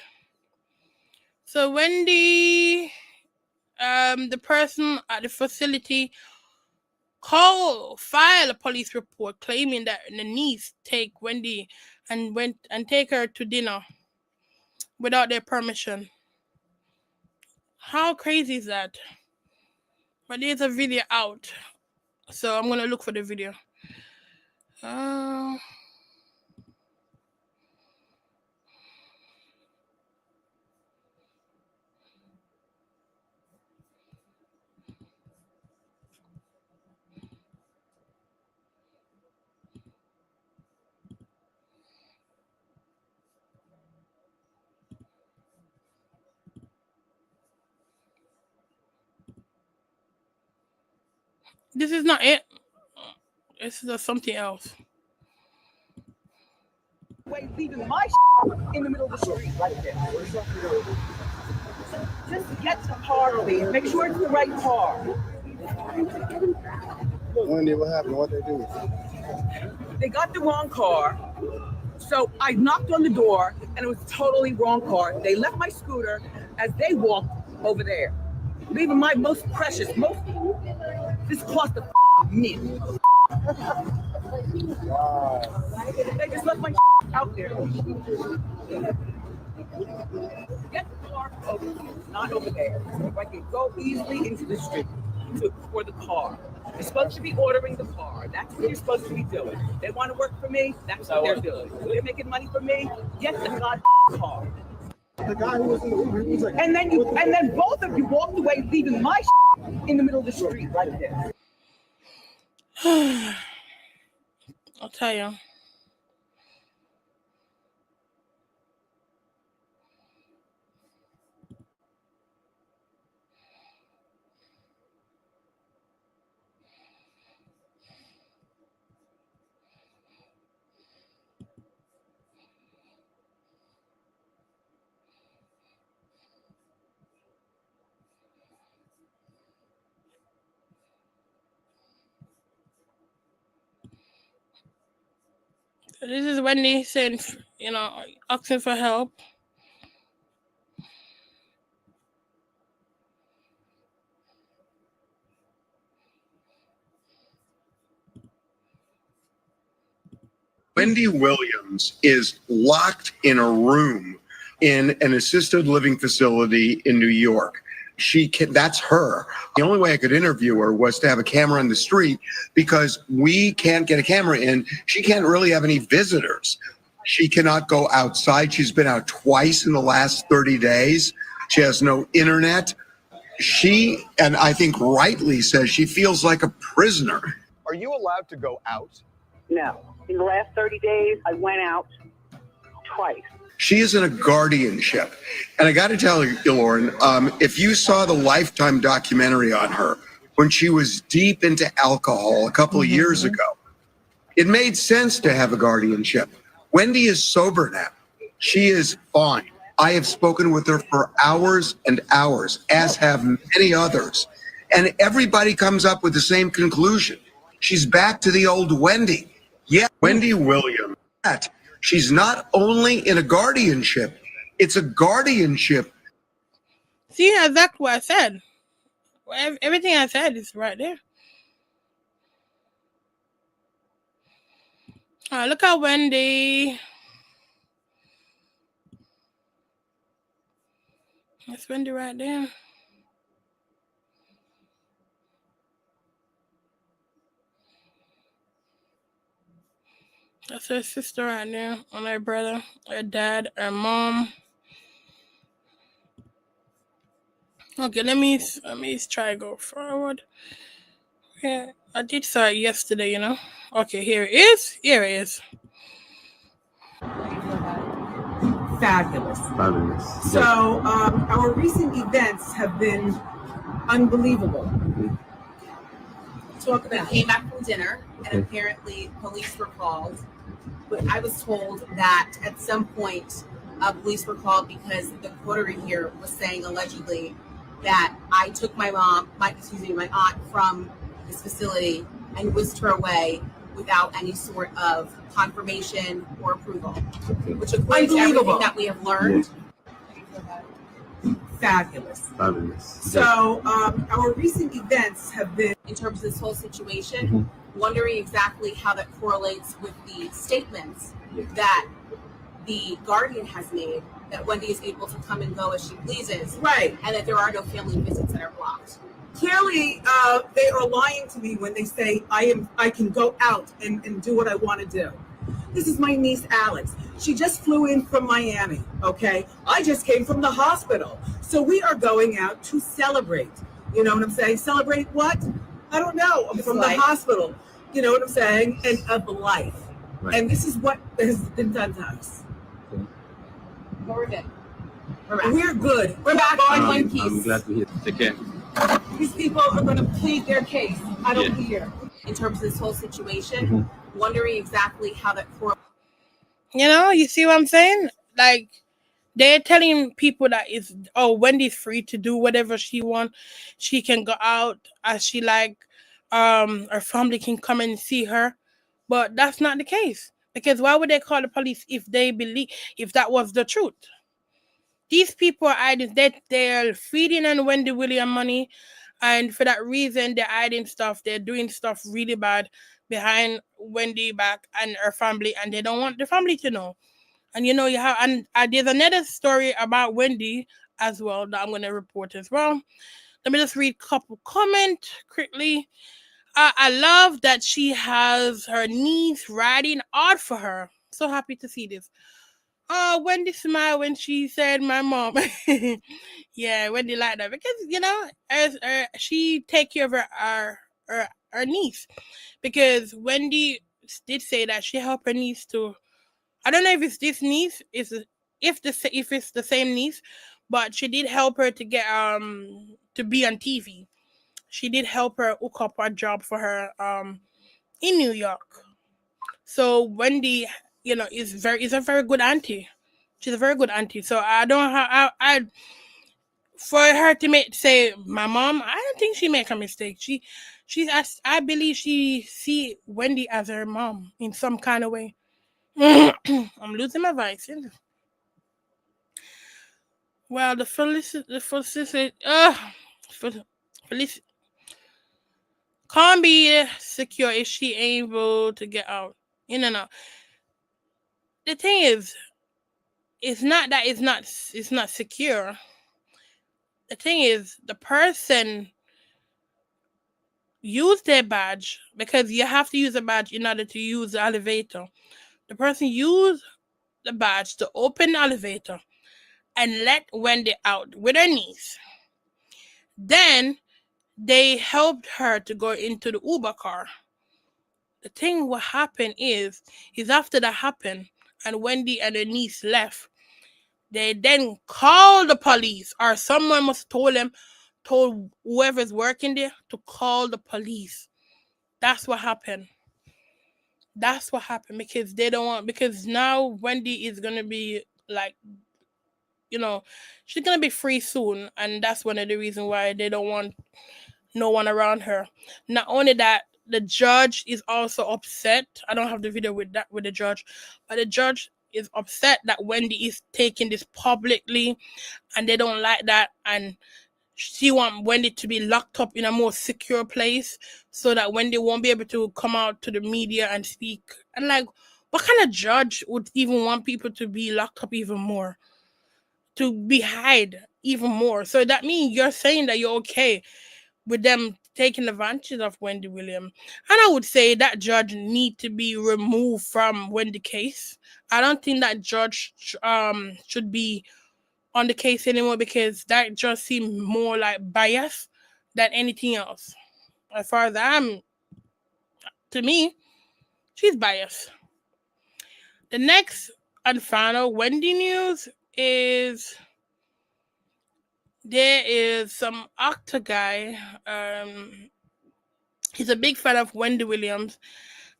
So Wendy, the person at the facility file a police report claiming that the niece take Wendy and take her to dinner without their permission. How crazy is that? But there's a video out, so I'm gonna look for the video. This is not it. This is something else. Leaving my in the middle of the street right there. Just get the car, please. Make sure it's the right car. Wendy, what happened? What they do? They got the wrong car. So I knocked on the door, and it was a totally wrong car. They left my scooter as they walked over there, leaving my most precious, this cost a million. Wow. They just left my out there. Get the car over here, not over there. If I can go easily into the street for the car. You're supposed to be ordering the car. That's what you're supposed to be doing. They want to work for me, that's what they're doing. They're making money for me, get the car. The guy who was in the Uber, he was like, and then both of you walked away, leaving my in the middle of the street right there. I'll tell you. This is Wendy saying, asking for help. Wendy Williams is locked in a room in an assisted living facility in New York. That's her. The only way I could interview her was to have a camera in the street because we can't get a camera in. She can't really have any visitors. She cannot go outside. She's been out twice in the last 30 days. She has no internet. She, and I think rightly says, she feels like a prisoner. Are you allowed to go out? No. In the last 30 days, I went out twice. She is in a guardianship. And I got to tell you, Lauren, if you saw the Lifetime documentary on her when she was deep into alcohol a couple of years ago, it made sense to have a guardianship. Wendy is sober now. She is fine. I have spoken with her for hours and hours, as have many others. And everybody comes up with the same conclusion. She's back to the old Wendy. Yeah, Wendy Williams. She's not only in a guardianship, it's a guardianship. See, exactly what I said. Everything I said is right there. All right, look at Wendy. That's Wendy right there. That's her sister right there, and her brother, her dad, her mom. Okay, let me try go forward. Yeah, I did saw it yesterday, you know. Okay, here it is. Here it is. Fabulous. So our recent events have been unbelievable. Talk about. We came back from dinner, and apparently police were called. But I was told that at some point, police were called because the coterie here was saying allegedly that I took my aunt from this facility and whisked her away without any sort of confirmation or approval, which according to everything that we have learned. Fabulous. So our recent events have been, in terms of this whole situation, wondering exactly how that correlates with the statements that the Guardian has made that Wendy is able to come and go as she pleases, right? And that there are no family visits that are blocked. Clearly, they are lying to me when they say I can go out and do what I want to do. This is my niece, Alex. She just flew in from Miami, okay? I just came from the hospital. So we are going out to celebrate. You know what I'm saying? Celebrate what? I don't know. I'm from the hospital. You know what I'm saying? And of life. Right. And this is what has been done to us. We're good. We're good. We're back on one piece. I'm glad to hear. Take care. These people are going to plead their case. I don't care. In terms of this whole situation, wondering exactly how that correlates. You know, you see what I'm saying? Like, they're telling people that Wendy's free to do whatever she wants. She can go out as she like. Her family can come and see her. But that's not the case. Because why would they call the police if that was the truth? These people are hiding, they're feeding on Wendy Williams money, and for that reason they're hiding stuff. They're doing stuff really bad behind Wendy back and her family, and they don't want the family to know. And you know, you have, and there's another story about Wendy as well that I'm going to report as well. Let me just read a couple comment quickly. I love that she has her niece riding hard for her. So happy to see this. Oh, Wendy smiled when she said my mom. Yeah, Wendy liked that because you know, as she take care of her niece, because Wendy did say that she helped her niece to. I don't know if it's this niece, if it's the same niece, but she did help her to get to be on TV. She did help her hook up a job for her in New York. So Wendy, you know, is a very good auntie. She's a very good auntie. So I don't have I for her to say my mom. I don't think she make a mistake. I believe she see Wendy as her mom in some kind of way. I'm losing my voice. Well, the Felicity can't be secure if she ain't able to get out. You know. The thing is, it's not that it's not secure. The thing is, the person used their badge because you have to use a badge in order to use the elevator. The person used the badge to open the elevator and let Wendy out with her niece. Then they helped her to go into the Uber car. The thing what happened is after that happened and Wendy and her niece left, they then called the police, or someone must have told whoever's working there to call the police. That's what happened. That's what happened because they don't want, because now Wendy is gonna be like, you know, she's gonna be free soon, and that's one of the reasons why they don't want no one around her. Not only that, the judge is also upset. I don't have the video with the judge, but the judge is upset that Wendy is taking this publicly, and they don't like that, and she want Wendy to be locked up in a more secure place so that Wendy won't be able to come out to the media and speak. And like, what kind of judge would even want people to be locked up even more? To be hide even more? So that means you're saying that you're okay with them taking advantage of Wendy Williams. And I would say that judge need to be removed from Wendy case. I don't think that judge should be on the case anymore, because that just seems more like bias than anything else. As far as to me, she's biased. The next and final Wendy news is there is some actor guy. He's a big fan of Wendy Williams,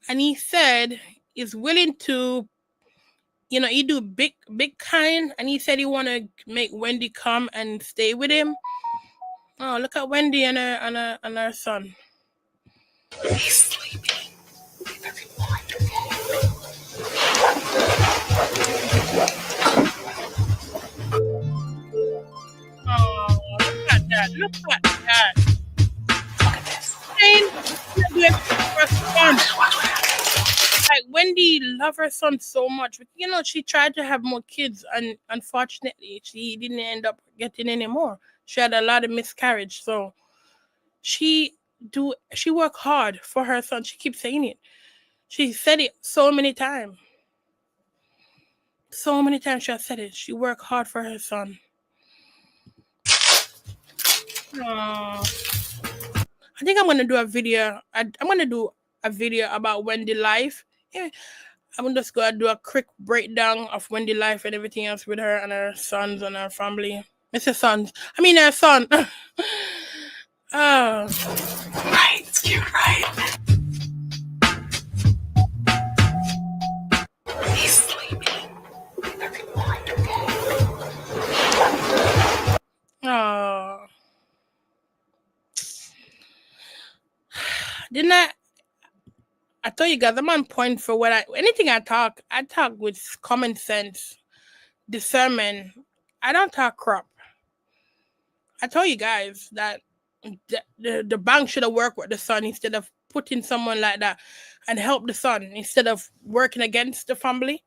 and he said he's willing to, he do big kind, and he said he want to make Wendy come and stay with him. Oh, look at Wendy and her son. He's sleeping. Oh, look at that! Look at that! Look at this. Like Wendy love her son so much, but she tried to have more kids, and unfortunately she didn't end up getting any more. She had a lot of miscarriage, so she worked hard for her son. She keeps saying it. She said it so many times. So many times she has said it. She worked hard for her son. I think I'm gonna do a video. I'm gonna do a video about Wendy life. Yeah, I'm just gonna do a quick breakdown of Wendy life and everything else with her and her sons and her family. Her son. Oh, Right, it's cute, right? He's sleeping. oh. Didn't I told you guys I'm on point for anything I talk with common sense, discernment. I don't talk crap. I told you guys that the bank should have worked with the son instead of putting someone like that and help the son instead of working against the family,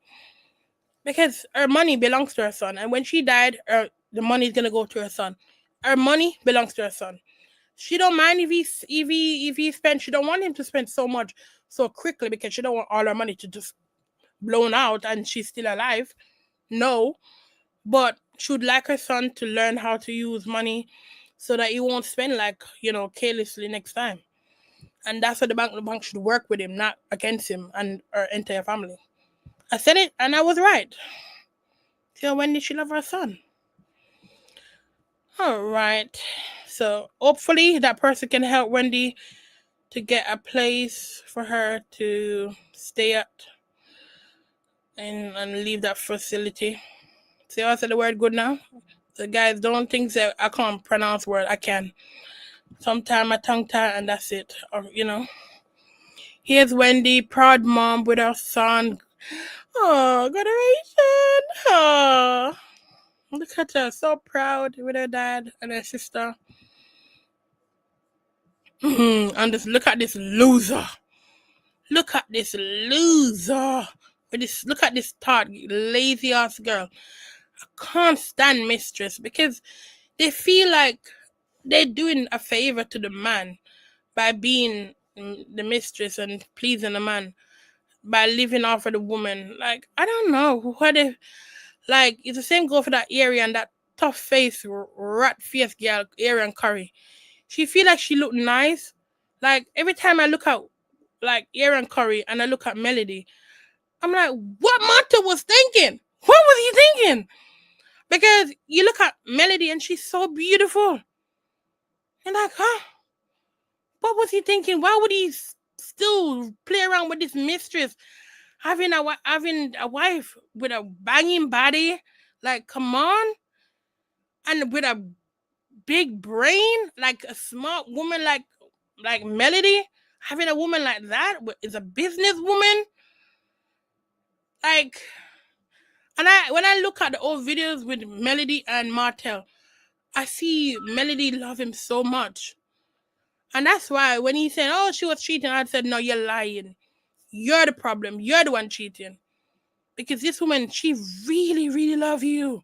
because her money belongs to her son, and when she died, the money is gonna go to her son. Her money belongs to her son. She don't mind if he spends. She don't want him to spend so much so quickly, because she don't want all her money to just blown out and she's still alive. No, but she would like her son to learn how to use money so that he won't spend carelessly next time. And that's what the bank should work with him, not against him and her entire family. I said it and I was right. So when did she love her son? All right. So hopefully that person can help Wendy to get a place for her to stay at and leave that facility. See how I said the word good now? So guys, don't think that I can't pronounce word. I can. Sometimes I tongue tie and that's it. Or, Here's Wendy, proud mom with her son. Oh, graduation. Oh, look at her, so proud with her dad and her sister. And just look at this loser. Look at this loser. Look at this lazy ass girl. I can't stand mistress, because they feel like they're doing a favor to the man by being the mistress and pleasing the man by living off of the woman. Like, I don't know what if, it's the same go for that area and that tough face, rat face girl, Arian Curry. She feel like she look nice. Like, every time I look at Arian Curry and I look at Melody, I'm like, what Martha was thinking? What was he thinking? Because you look at Melody and she's so beautiful. And like, huh? What was he thinking? Why would he still play around with this mistress? Having a wife with a banging body? Like, come on. And with a big brain, like a smart woman like Melody, having a woman like that is a businesswoman. Like, and when I look at the old videos with Melody and Martell, I see Melody love him so much. And that's why when he said, oh, she was cheating, I said, no, you're lying. You're the problem. You're the one cheating. Because this woman, she really, really love you.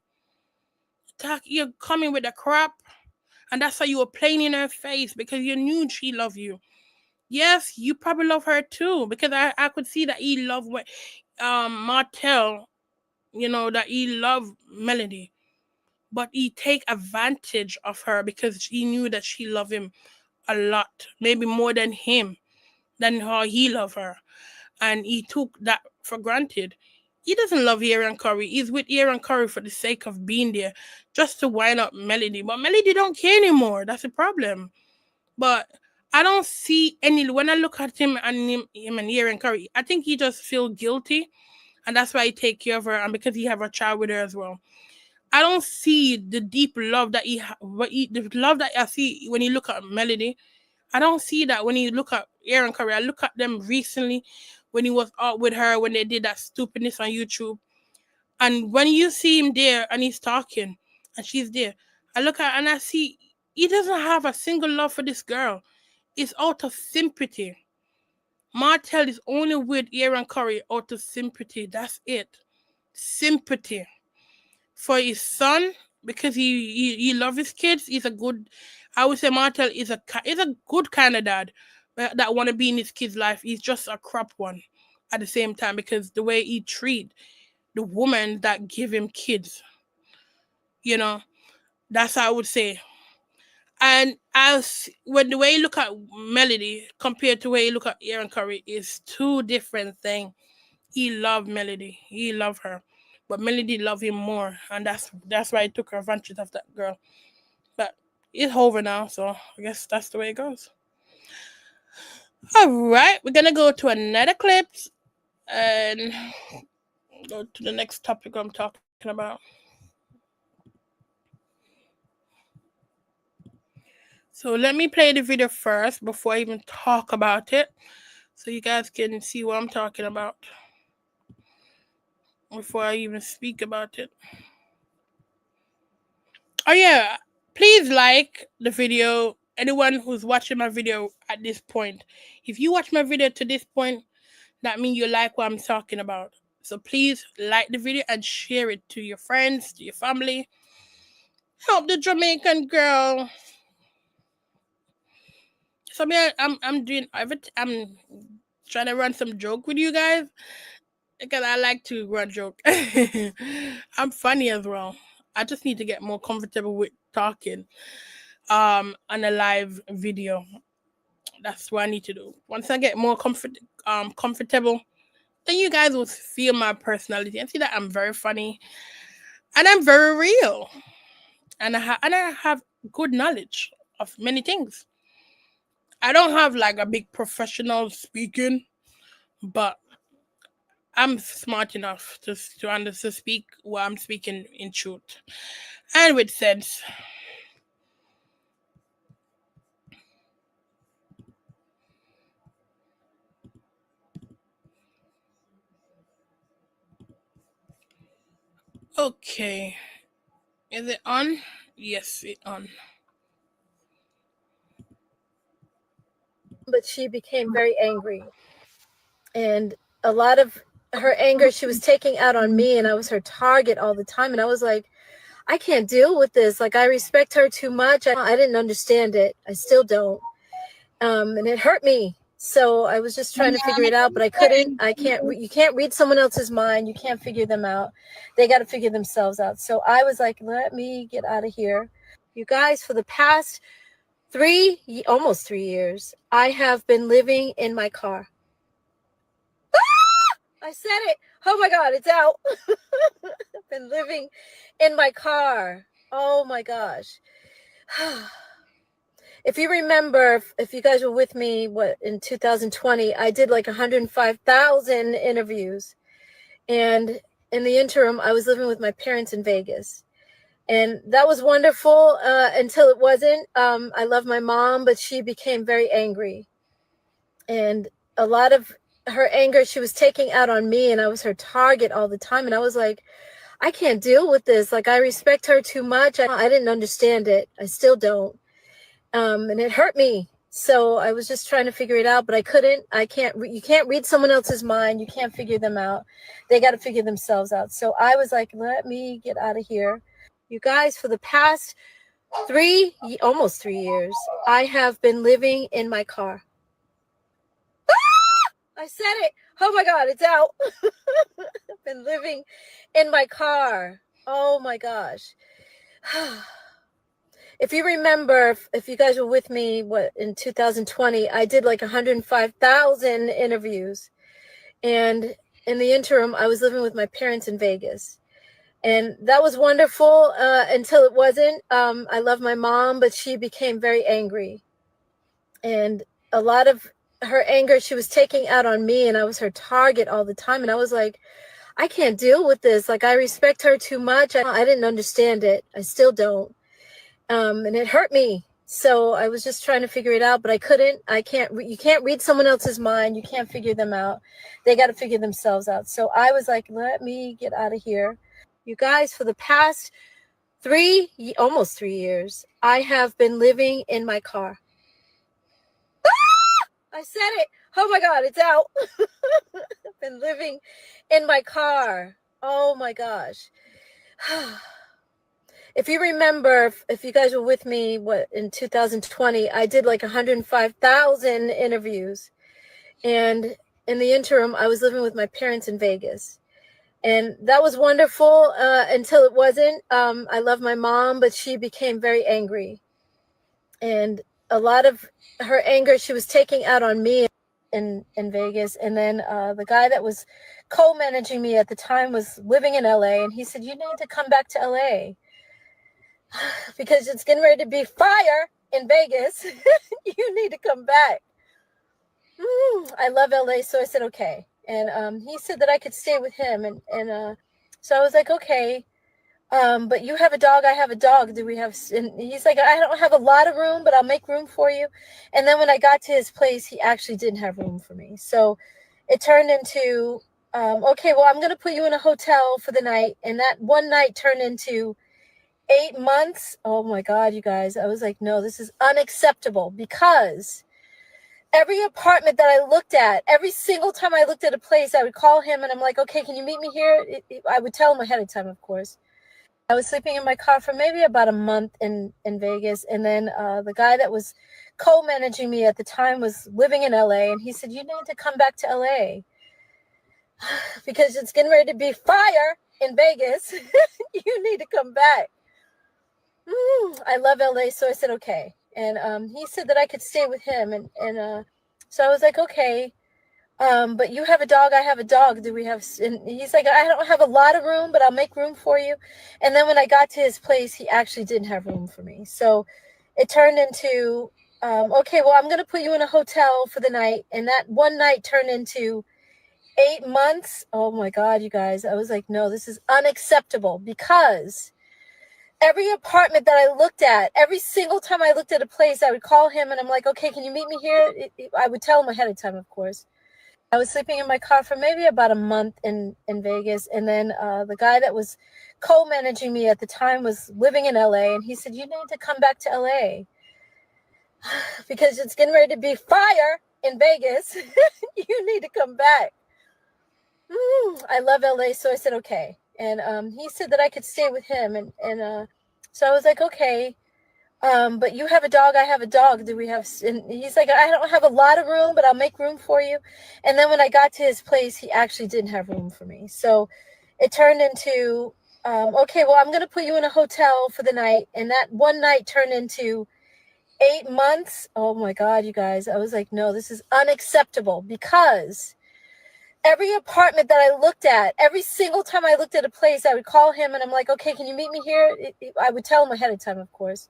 You're coming with the crap. And that's why you were playing in her face, because you knew she loved you. Yes, you probably love her too, because I could see that he loved what Martell, that he loved Melody. But he take advantage of her because he knew that she loved him a lot, maybe more than how he loved her. And he took that for granted. He doesn't love Aaron Curry. He's with Aaron Curry for the sake of being there, just to wind up Melody. But Melody don't care anymore. That's the problem. But I don't see when I look at him and Aaron Curry, I think he just feel guilty, and that's why he take care of her, and because he have a child with her as well. I don't see the deep love that the love that I see when you look at Melody. I don't see that when you look at Aaron Curry. I look at them recently when he was out with her, when they did that stupidness on YouTube. And when you see him there and he's talking and she's there, I look at and I see he doesn't have a single love for this girl. It's out of sympathy. Martell is only with Aaron Curry out of sympathy. That's it. Sympathy. For his son, because he loves his kids. I would say Martell is a good kind of dad that want to be in his kid's life. He's just a crap one at the same time, because the way he treat the woman that give him kids, that's how I would say. And when the way you look at Melody compared to the way you look at Aaron Curry is two different things. He loved Melody. He loved her. But Melody loved him more. And that's why he took advantage of that girl. But it's over now, so I guess that's the way it goes. All right, we're going to go to another clip and go to the next topic I'm talking about. So let me play the video first before I even talk about it, so you guys can see what I'm talking about before I even speak about it. Oh yeah, please like the video. Anyone who's watching my video at this point, if you watch my video to this point, that means you like what I'm talking about. So please like the video and share it to your friends, to your family. Help the Jamaican girl. So I'm trying to run some joke with you guys, because I like to run joke. I'm funny as well. I just need to get more comfortable with talking on a live video. That's what I need to do. Once I get more comfortable, then you guys will feel my personality and see that I'm very funny and I'm very real, and I have good knowledge of many things. I don't have like a big professional speaking, but I'm smart enough to speak what I'm speaking in truth and with sense. Okay. Is it on? Yes, it's on. But she became very angry. And a lot of her anger she was taking out on me, and I was her target all the time. And I was like, I can't deal with this. Like, I respect her too much. I didn't understand it. I still don't. And it hurt me. So I was just trying to figure it out, but I couldn't. You can't read someone else's mind. You can't figure them out. They got to figure themselves out. So I was like, let me get out of here. You guys, for the past almost 3 years, I have been living in my car. I said it. Oh my God, it's out. I've been living in my car. Oh my gosh. If you remember, if you guys were with me, in 2020, I did like 105,000 interviews. And in the interim, I was living with my parents in Vegas. And that was wonderful until it wasn't. I love my mom, but she became very angry. And a lot of her anger she was taking out on me, and I was her target all the time. And I was like, I can't deal with this. Like, I respect her too much. I didn't understand it. I still don't. And it hurt me. So I was just trying to figure it out, but I couldn't. You can't read someone else's mind. You can't figure them out. They got to figure themselves out. So I was like, let me get out of here. You guys, for the past almost 3 years, I have been living in my car. I said it. Oh my God, it's out. I've been living in my car. Oh my gosh. If you remember, if you guys were with me, in 2020, I did like 105,000 interviews. And in the interim, I was living with my parents in Vegas. And that was wonderful until it wasn't. I love my mom, but she became very angry. And a lot of her anger, she was taking out on me, and I was her target all the time. And I was like, I can't deal with this. Like, I respect her too much. I didn't understand it. I still don't. And it hurt me. So I was just trying to figure it out, but I couldn't. You can't read someone else's mind. You can't figure them out. They got to figure themselves out. So I was like, let me get out of here. You guys, for the past almost 3 years, I have been living in my car. I said it. Oh my God, it's out. I've been living in my car. Oh my gosh. If you remember, if you guys were with me, in 2020, I did like 105,000 interviews. And in the interim, I was living with my parents in Vegas. And that was wonderful until it wasn't. I love my mom, but she became very angry. And a lot of her anger, she was taking out on me in Vegas. And then the guy that was co-managing me at the time was living in LA. And he said, you need to come back to LA because it's getting ready to be fire in Vegas. You need to come back. I love LA. So I said, okay. And he said that I could stay with him. And so I was like, okay. But you have a dog, I have a dog. Do we have? And he's like, I don't have a lot of room, but I'll make room for you. And then when I got to his place, he actually didn't have room for me. So it turned into, okay, well, I'm going to put you in a hotel for the night. And that one night turned into 8 months. Oh my God, you guys. I was like, no, this is unacceptable, because every apartment that I looked at, every single time I looked at a place, I would call him and I'm like, okay, can you meet me here? I would tell him ahead of time, of course. I was sleeping in my car for maybe about a month in Vegas. And then the guy that was co-managing me at the time was living in LA. And he said, you need to come back to LA because it's getting ready to be fire in Vegas. You need to come back. I love LA. So I said, okay. And he said that I could stay with him. And so I was like, okay. But you have a dog, I have a dog. Do we have? And he's like, I don't have a lot of room, but I'll make room for you. And then when I got to his place, he actually didn't have room for me. So it turned into, okay, well, I'm going to put you in a hotel for the night. And that one night turned into 8 months. Oh my God, you guys. I was like, no, this is unacceptable, because every apartment that I looked at, every single time I looked at a place, I would call him and I'm like, okay, can you meet me here? I would tell him ahead of time, of course. I was sleeping in my car for maybe about a month in Vegas. And then the guy that was co-managing me at the time was living in LA. And he said, you need to come back to LA because it's getting ready to be fire in Vegas. You need to come back. I love LA. So I said, okay. And he said that I could stay with him. And so I was like, okay. But you have a dog, I have a dog. Do we have? And he's like, I don't have a lot of room, but I'll make room for you. And then when I got to his place, he actually didn't have room for me. So it turned into, okay, well, I'm going to put you in a hotel for the night. And that one night turned into 8 months. Oh my God, you guys. I was like, no, this is unacceptable, because every apartment that I looked at, every single time I looked at a place, I would call him and I'm like, okay, can you meet me here? I would tell him ahead of time, of course.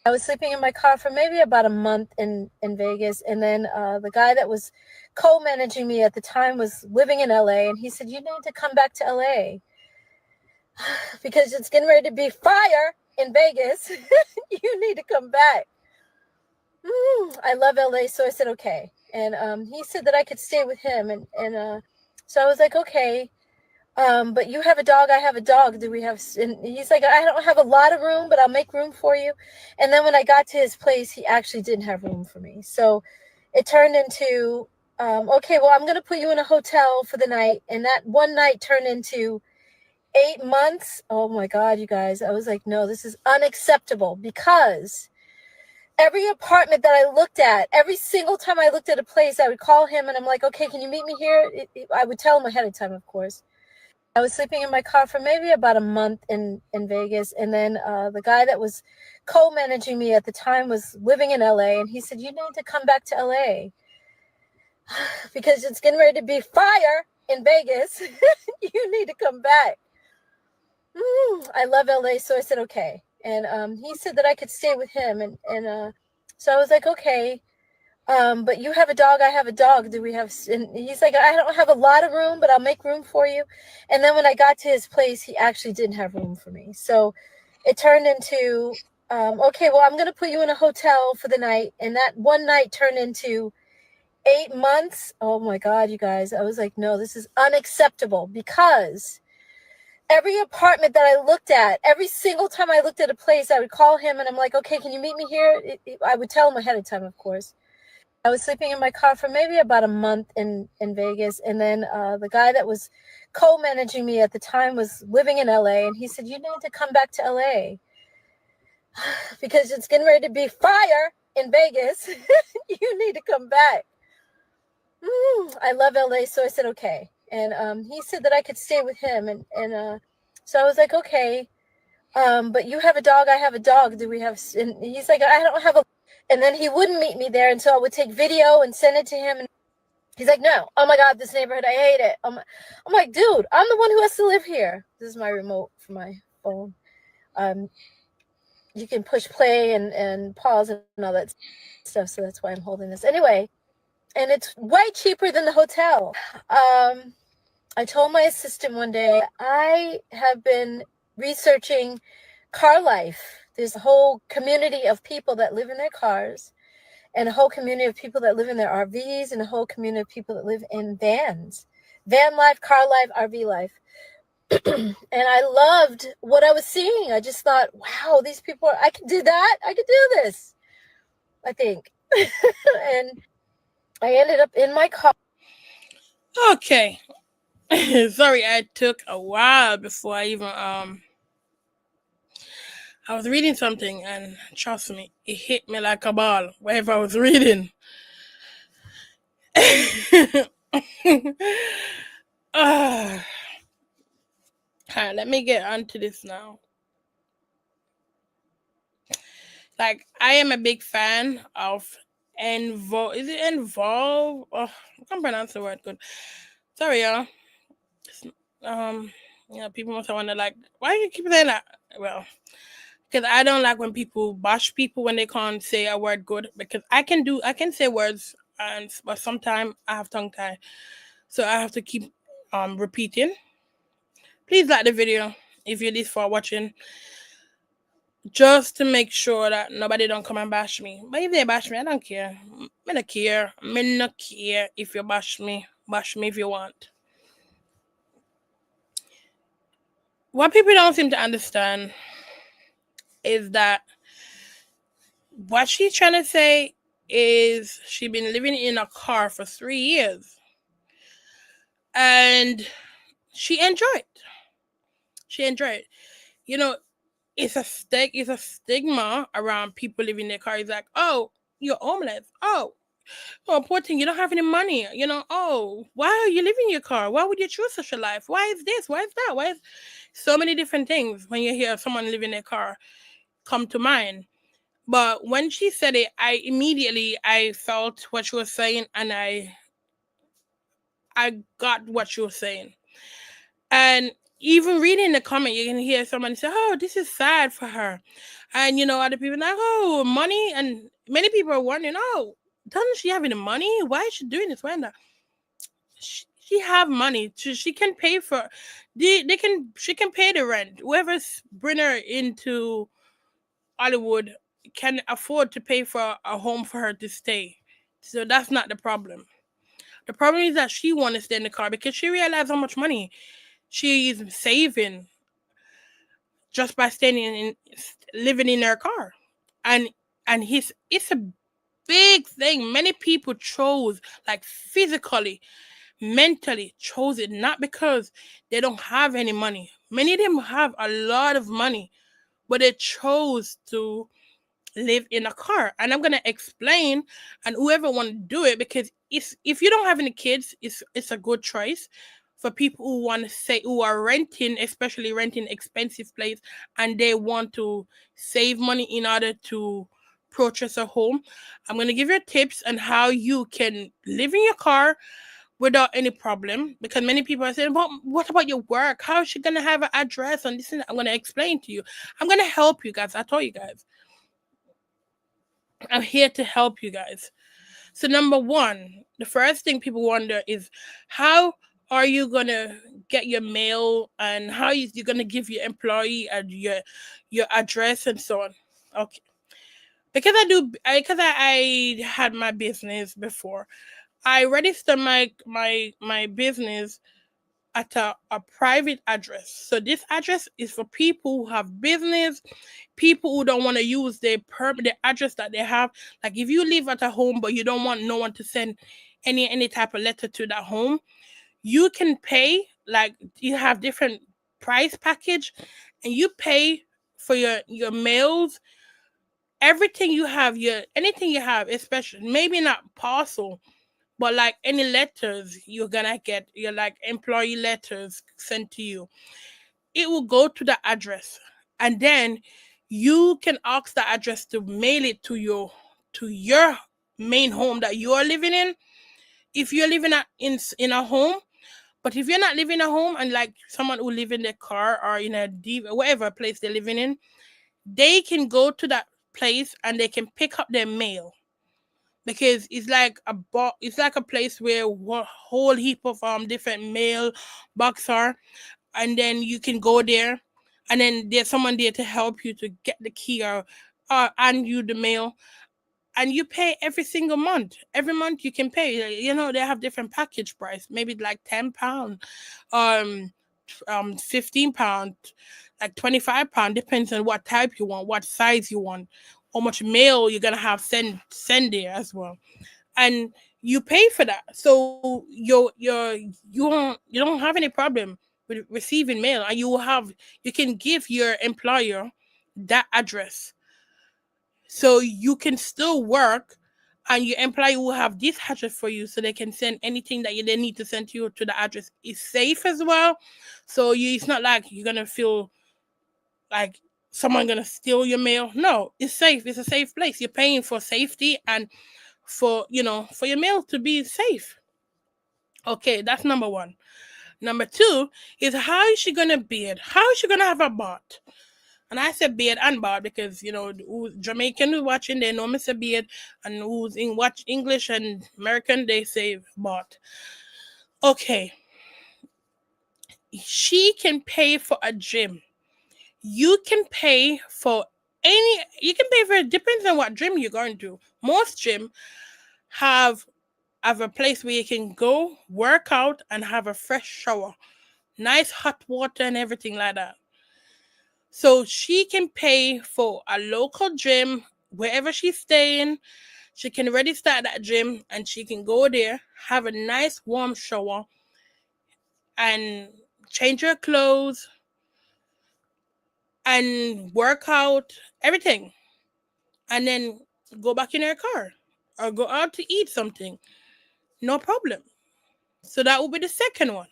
I was sleeping in my car for maybe about a month in Vegas. And then the guy that was co-managing me at the time was living in LA. And he said, you need to come back to LA because it's getting ready to be fire in Vegas. You need to come back. I love LA. So I said, okay. And he said that I could stay with him. And so I was like, okay. But you have a dog, I have a dog. Do we have? And he's like, I don't have a lot of room, but I'll make room for you. And then when I got to his place, he actually didn't have room for me. So it turned into, okay, well, I'm going to put you in a hotel for the night. And that one night turned into 8 months. Oh my God, you guys. I was like, no, this is unacceptable, because every apartment that I looked at, every single time I looked at a place, I would call him and I'm like, okay, can you meet me here? I would tell him ahead of time, of course. I was sleeping in my car for maybe about a month in Vegas. And then the guy that was co-managing me at the time was living in LA. And he said, you need to come back to LA because it's getting ready to be fire in Vegas. You need to come back. I love LA. So I said, okay. And he said that I could stay with him. And so I was like, okay. But you have a dog, I have a dog. Do we have? And he's like, I don't have a lot of room, but I'll make room for you. And then when I got to his place, he actually didn't have room for me. So it turned into, okay, well, I'm going to put you in a hotel for the night. And that one night turned into 8 months. Oh my God, you guys. I was like, no, this is unacceptable, because every apartment that I looked at, every single time I looked at a place, I would call him and I'm like, okay, can you meet me here? I would tell him ahead of time, of course. I was sleeping in my car for maybe about a month in Vegas. And then the guy that was co-managing me at the time was living in LA. And he said, you need to come back to LA because it's getting ready to be fire in Vegas. You need to come back. I love LA. So I said, okay. And he said that I could stay with him. And so I was like, okay. But you have a dog, I have a dog. Do we have? And he's like, I don't have a. And then he wouldn't meet me there until I would take video and send it to him. And he's like, no, oh my God, this neighborhood, I hate it. I'm like, dude, I'm the one who has to live here. This is my remote for my phone. You can push play and pause and all that stuff. So that's why I'm holding this. Anyway, and it's way cheaper than the hotel. I told my assistant one day, I have been researching car life. There's a whole community of people that live in their cars, and a whole community of people that live in their RVs, and a whole community of people that live in vans. Van life, car life, RV life. And I loved what I was seeing. I just thought, wow, these people, I can do that. I could do this, I think. And I ended up in my car. Okay. Sorry, I took a while before I even I was reading something, and trust me, it hit me like a ball wherever I was reading. Alright, let me get onto this now. Like, I am a big fan of Envolve. Is it Envolve? Oh, I can't pronounce the word good. Sorry, y'all. People must have wondered, like, why do you keep saying that? Well, because I don't like when people bash people when they can't say a word good, because I can say words, but sometimes I have tongue tie, so I have to keep repeating. Please like the video if you're this far watching, just to make sure that nobody don't come and bash me. But if they bash me, I don't care. I don't care. I don't care if you bash me. Bash me if you want. What people don't seem to understand is that what she's trying to say is she's been living in a car for 3 years and she enjoyed it. She enjoyed it. You know, it's a stigma around people living in their car. It's like, oh, you're homeless. Oh, poor thing, you don't have any money. You know, oh, why are you living in your car? Why would you choose such a life? Why is this? Why is that? Why is so many different things when you hear someone living in their car come to mind. But when she said it, I felt what she was saying, and I got what she was saying. And even reading the comment, you can hear someone say, oh, this is sad for her. And, other people like, oh, money. And many people are wondering, oh, doesn't she have any money? Why is she doing this? Why not? She have money. She can pay for, she can pay the rent. Whoever's bring her into Hollywood can afford to pay for a home for her to stay. So that's not the problem. The problem is that she wants to stay in the car because she realized how much money she's saving just by living in her car. And it's a big thing. Many people chose, like, physically, mentally chose it not because they don't have any money. Many of them have a lot of money, but they chose to live in a car. And I'm gonna explain, and whoever want to do it, because it's, if you don't have any kids, it's a good choice for people who want to say, who are renting, especially renting expensive place, and they want to save money in order to purchase a home. I'm gonna give you tips on how you can live in your car without any problem, because many people are saying, well, what about your work? How is she gonna have an address on this? And I'm gonna explain to you. I'm gonna help you guys. I told you guys, I'm here to help you guys. So number one, the first thing people wonder is, how are you gonna get your mail, and how you're gonna give your employee and your address and so on. Okay, because I had my business before. I registered my business at a private address. So this address is for people who have business, people who don't want to use the address that they have. Like if you live at a home but you don't want no one to send any type of letter to that home, you can pay, like you have different price package, and you pay for your mails, everything you have, your anything you have, especially maybe not parcel, but like any letters you're gonna get, your like employee letters sent to you, it will go to the address, and then you can ask the address to mail it to your main home that you are living in. If you're living in a home, but if you're not living in a home, and like someone who live in their car or in a whatever place they're living in, they can go to that place and they can pick up their mail, because it's like it's like a place where a whole heap of different mail box are, and then you can go there, and then there's someone there to help you to get the key, or and you the mail, and you pay every single month. Every month you can pay. You know, they have different package price, maybe like £10, £15, like £25, depends on what type you want, what size you want, how much mail you're gonna have send there as well, and you pay for that. So you don't have any problem with receiving mail, and you can give your employer that address, so you can still work, and your employee will have this address for you, so they can send anything that they need to send to you to the address. It's safe as well, so it's not like you're gonna feel like someone gonna steal your mail. No, it's safe. It's a safe place. You're paying for safety and for for your mail to be safe. Okay, that's number one. Number two is, how is she gonna be it? How is she gonna have a bot? And I said beard and bar because, Jamaican who watching, they know Mr. Beard, and who's in watch English and American, they say bot. Okay. She can pay for a gym. You can pay for it depends on what gym you're going to. Most gym have a place where you can go, work out, and have a fresh shower. Nice hot water and everything like that. So she can pay for a local gym wherever she's staying. She can register at that gym and she can go there, have a nice warm shower, and change her clothes and work out, everything. And then go back in her car or go out to eat something. No problem. So that will be the second one.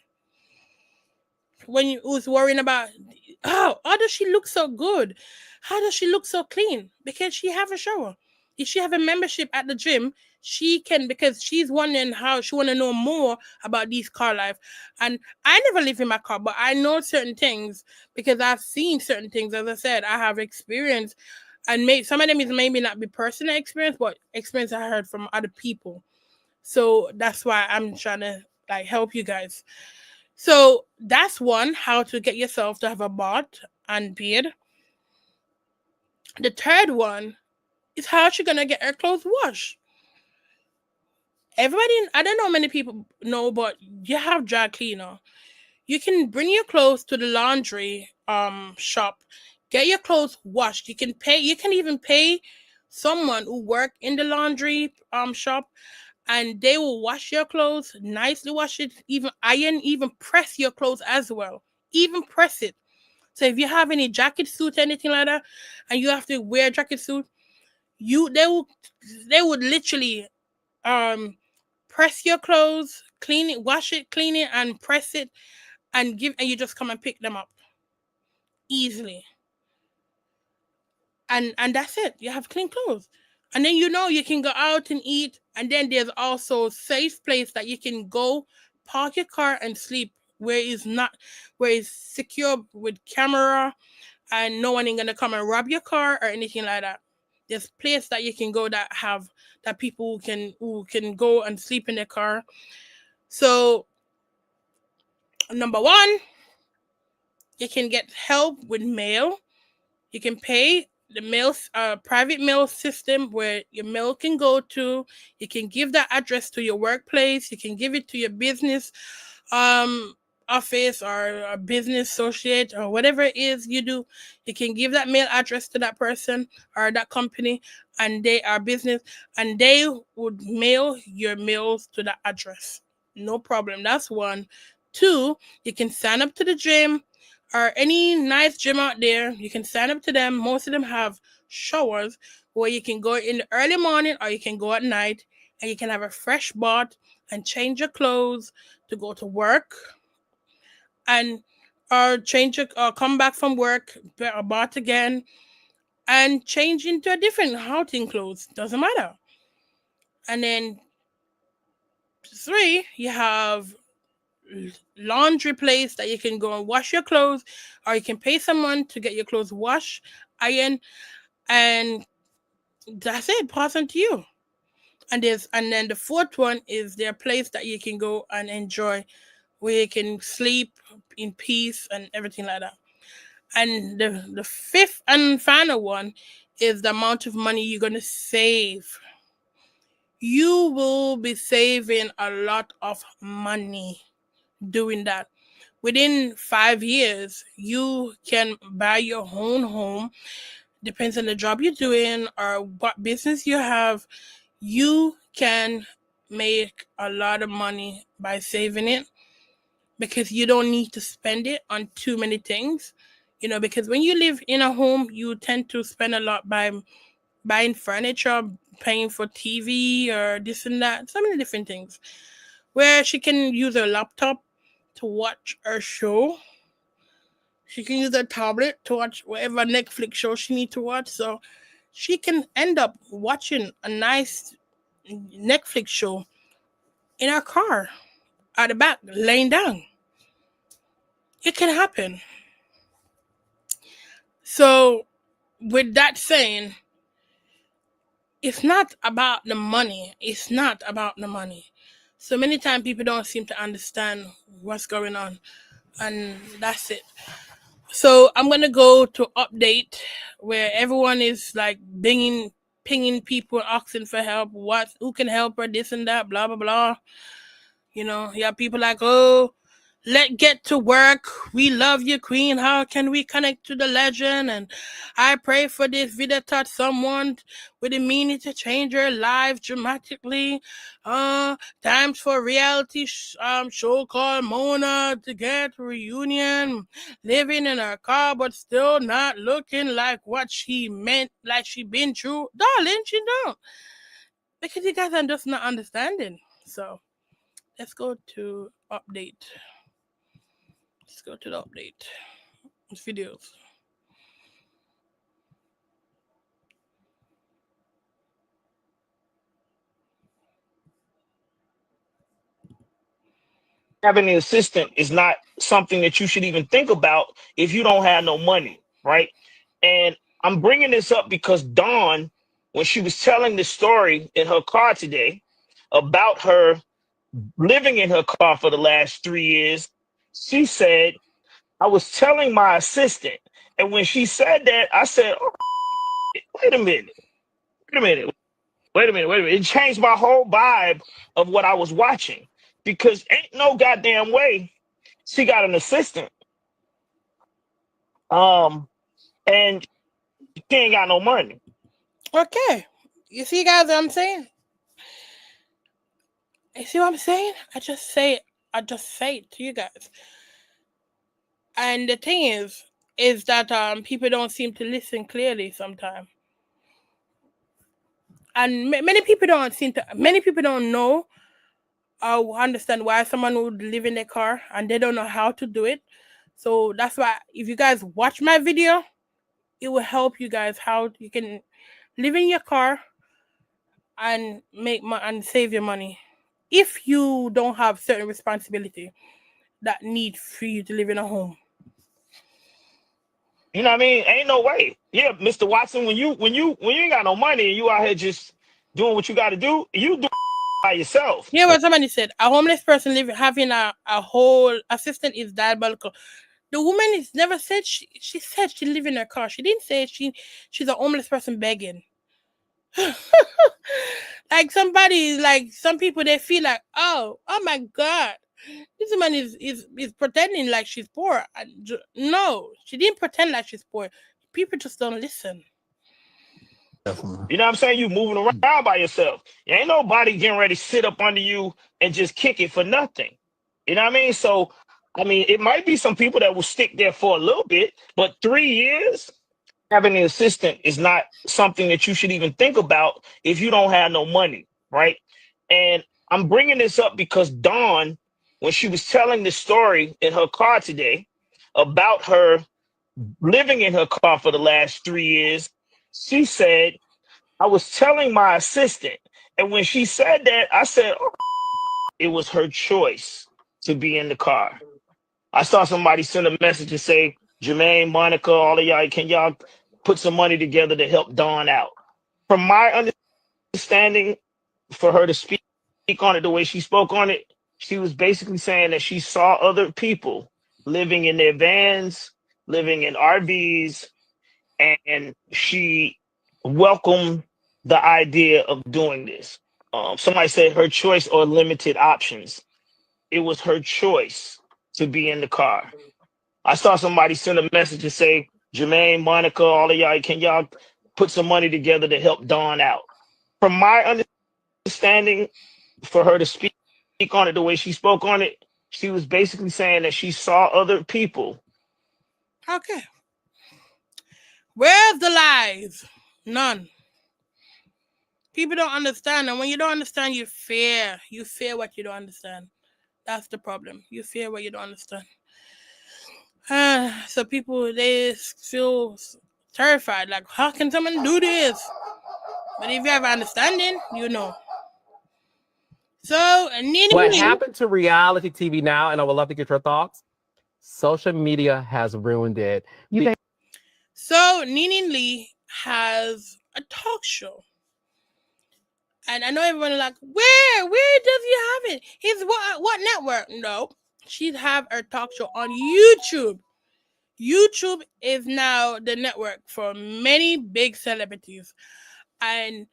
When you was worrying about, how does she look so good? How does she look so clean? Because she have a shower. If she have a membership at the gym, she can, because she's wondering how she want to know more about these car life. And I never live in my car, but I know certain things because I've seen certain things. As I said, I have experience, and some of them is maybe not be personal experience, but experience I heard from other people. So that's why I'm trying to help you guys. So that's one, how to get yourself to have a bot and beard. The third one is how she's gonna get her clothes washed. Everybody, I don't know many people know, but you have dry cleaner. You can bring your clothes to the laundry shop, get your clothes washed. You can even pay someone who work in the laundry shop, and they will wash your clothes, nicely wash it, even iron, even press your clothes as well. Even press it. So if you have any jacket suit, anything like that, and you have to wear a jacket suit, they would literally press your clothes, clean it, wash it, clean it, and press it, and you just come and pick them up easily. And that's it. You have clean clothes. And then you can go out and eat, and then there's also safe place that you can go park your car and sleep where it's secure with camera, and no one ain't gonna come and rob your car or anything like that. There's place that you can go that people who can go and sleep in their car. So number one, you can get help with mail. You can pay the mail, private mail system where your mail can go to. You can give that address to your workplace. You can give it to your business office or a business associate or whatever it is you do. You can give that mail address to that person or that company, and they are business, and they would mail your mails to that address. No problem. That's one. Two, you can sign up to the gym or any nice gym out there. You can sign up to them. Most of them have showers where you can go in the early morning or you can go at night, and you can have a fresh bath and change your clothes to go to work, and or come back from work, bath again, and change into a different outing clothes. Doesn't matter. And then three, you have laundry place that you can go and wash your clothes, or you can pay someone to get your clothes washed, iron, and that's it. Pass on to you. And then the fourth one is their place that you can go and enjoy, where you can sleep in peace and everything like that. And the fifth and final one is the amount of money you're gonna save. You will be saving a lot of money doing that. Within 5 years, you can buy your own home. Depends on the job you're doing or what business you have. You can make a lot of money by saving it, because you don't need to spend it on too many things. Because when you live in a home, you tend to spend a lot by buying furniture, paying for TV or this and that, so many different things. Where she can use her laptop to watch her show. She can use her tablet to watch whatever Netflix show she needs to watch. So she can end up watching a nice Netflix show in her car at the back, laying down. It can happen. So, with that saying, it's not about the money. It's not about the money. So many times people don't seem to understand what's going on. And that's it. So I'm going to go to update where everyone is like pinging people, asking for help. Who can help her, this and that, blah, blah, blah. You have people like, oh, let's get to work. We love you, Queen. How can we connect to the legend? And I pray for this video touch someone with the meaning to change your life dramatically. Times for reality show called Mona to get reunion. Living in her car, but still not looking like what she meant, like she been through. Darling, she don't. Because you guys are just not understanding. So let's go to update. Let's go to the update. Videos. Having an assistant is not something that you should even think about if you don't have no money, right? And I'm bringing this up because Dawn, when she was telling the story in her car today about her living in her car for the last 3 years, she said, I was telling my assistant. And when she said that, I said, oh, wait a minute. It changed my whole vibe of what I was watching, because ain't no goddamn way she got an assistant. And she ain't got no money. Okay. You see, guys, what I'm saying? You see what I'm saying? I just say it to you guys. And the thing is that people don't seem to listen clearly sometimes. And many people don't know or understand why someone would live in their car, and they don't know how to do it. So that's why if you guys watch my video, it will help you guys how you can live in your car and and save your money if you don't have certain responsibility that need for you to live in a home. You know what I mean? Ain't no way. Yeah, Mr. Watson, when you ain't got no money and you out here just doing what you got to do, you do it by yourself. Yeah, what somebody said, a homeless person having a whole assistant is diabolical. The woman is never said she said she live in her car. She didn't say she's a homeless person begging. Like some people, they feel like, oh my God, this woman is pretending like she's poor. No, she didn't pretend like she's poor. People just don't listen. You know what I'm saying? You moving around by yourself. Ain't nobody getting ready to sit up under you and just kick it for nothing. You know what I mean? So, I mean, it might be some people that will stick there for a little bit, but 3 years having an assistant is not something that you should even think about if you don't have no money, right? And I'm bringing this up because Dawn, when she was telling the story in her car today about her living in her car for the last 3 years, she said, I was telling my assistant, and when she said that, I said, oh, it was her choice to be in the car. I saw somebody send a message and say, Jermaine, Monica, all of y'all, can y'all put some money together to help Dawn out? From my understanding, for her to speak on it the way she spoke on it, she was basically saying that she saw other people living in their vans, living in RVs, and she welcomed the idea of doing this. Somebody said her choice or limited options. It was her choice to be in the car. I saw somebody send a message and say, Jermaine, Monica, all of y'all, can y'all put some money together to help Dawn out? From my understanding, for her to speak on it the way she spoke on it, she was basically saying that she saw other people. Okay. Where's the lies? None. People don't understand, and when you don't understand, you fear. You fear what you don't understand. That's the problem. You fear what you don't understand. So people, they feel terrified. Like, how can someone do this? But if you have understanding, you know. So, what happened to reality TV now, and I would love to get your thoughts. Social media has ruined it. So Nene Lee has a talk show. And I know everyone is like, where does he have it? His what network? No, she'd have her talk show on YouTube. YouTube is now the network for many big celebrities and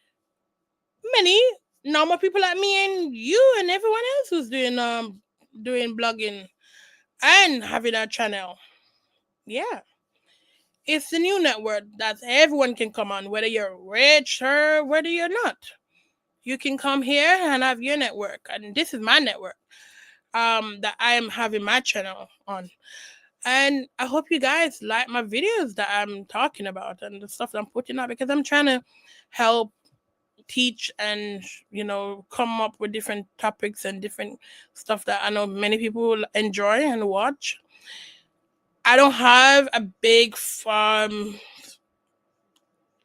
many normal people like me and you and everyone else who's doing blogging and having a channel. Yeah. It's the new network that everyone can come on, whether you're rich or whether you're not. You can come here and have your network. And this is my network that I am having my channel on. And I hope you guys like my videos that I'm talking about and the stuff that I'm putting out, because I'm trying to help teach and, come up with different topics and different stuff that I know many people enjoy and watch. I don't have a big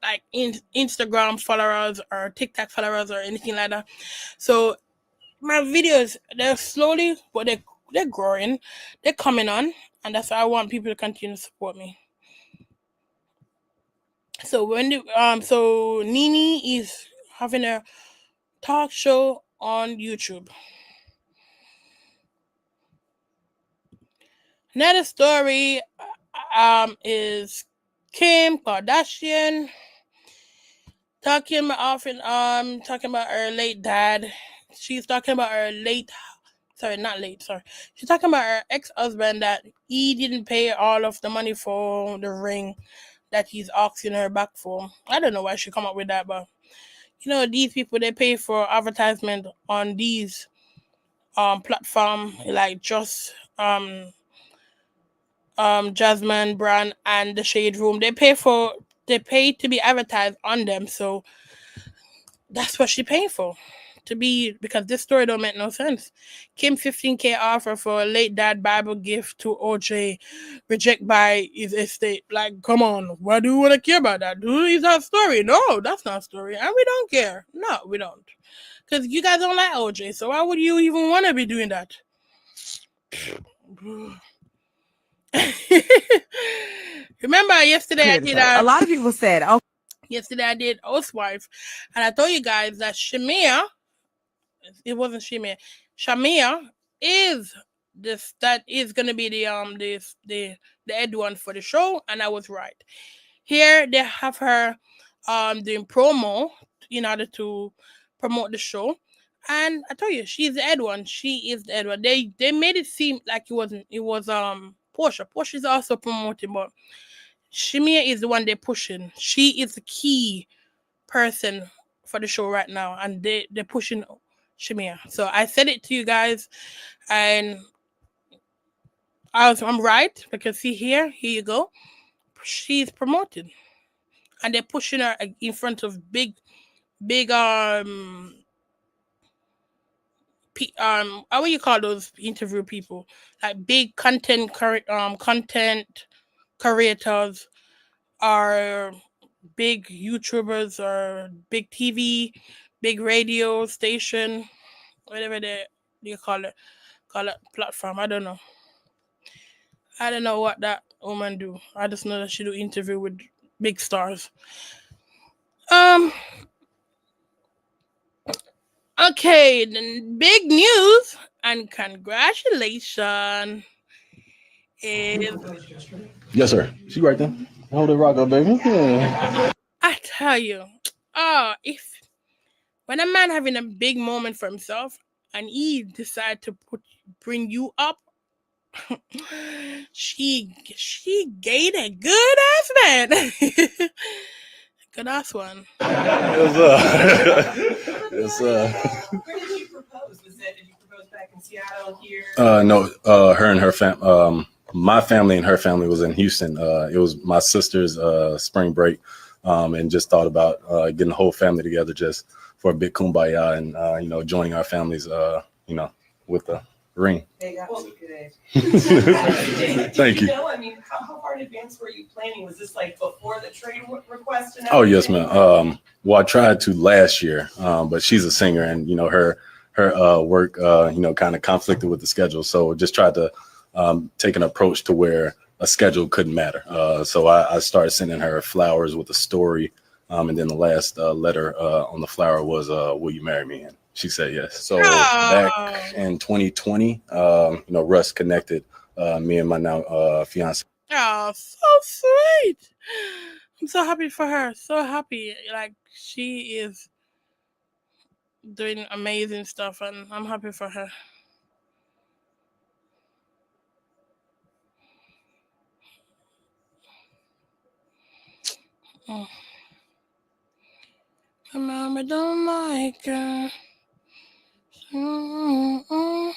like Instagram followers or TikTok followers or anything like that. So my videos, they're slowly, but they're growing. They're coming on, and that's why I want people to continue to support me. So so Nene is having a talk show on YouTube. Another story is Kim Kardashian talking about her late dad. She's talking about her She's talking about her ex-husband that he didn't pay all of the money for the ring that he's asking her back for. I don't know why she come up with that, but these people, they pay for advertisement on these platform like just Jasmine Brand and the Shade Room. They pay to be advertised on them, so that's what she paying for. To be, because this story don't make no sense. Kim 15K offer for a late dad Bible gift to OJ, reject by his estate. Like, come on, why do you want to care about that? Is that story? No, that's not a story, and we don't care. No, we don't, because you guys don't like OJ. So why would you even want to be doing that? Remember yesterday I did a lot of people said, "Oh, yesterday I did Housewife, and I told you guys that Shamia, it wasn't Shamia, Shamia is that is gonna be the head one for the show, and I was right. Here they have her doing promo in order to promote the show. And I told you, she's the head one. She is the head one. They made it seem like it wasn't. It was Portia. Portia is also promoting, but Shamia is the one they're pushing. She is the key person for the show right now, and they're pushing Shamia. So I said it to you guys, and I'm right, because see here you go. She's promoted, and they're pushing her in front of big how you call those interview people, like big content creators, or big YouTubers, or big TV, big radio station, whatever you call it platform. I don't know what that woman do. I just know that she do interview with big stars. Okay, then big news and congratulations is, Yes, sir. She right there. Hold it, rock up, baby. Yeah. I tell you, if when a man having a big moment for himself and he decide to bring you up, she gave a good ass man. Good ass one. Yes, Where did you propose? Did you propose back in Seattle here? No, her and her my family and her family was in Houston. It was my sister's spring break, and just thought about getting the whole family together just for a big kumbaya and joining our families, with the ring. They got you good. Thank you. I mean, how far in advance were you planning? Was this like before the trade request? And Oh yes, ma'am. Well, I tried to last year, but she's a singer, and her work, kind of conflicted with the schedule. So just tried to take an approach to where a schedule couldn't matter. So I started sending her flowers with a story, and then the last letter on the flower was, "Will you marry me?" And she said yes. So back in 2020, Russ connected me and my now fiance. Oh, so sweet. I'm so happy for her. So happy. Like, she is doing amazing stuff, and I'm happy for her. Oh. My mama don't like her. Mm-mm.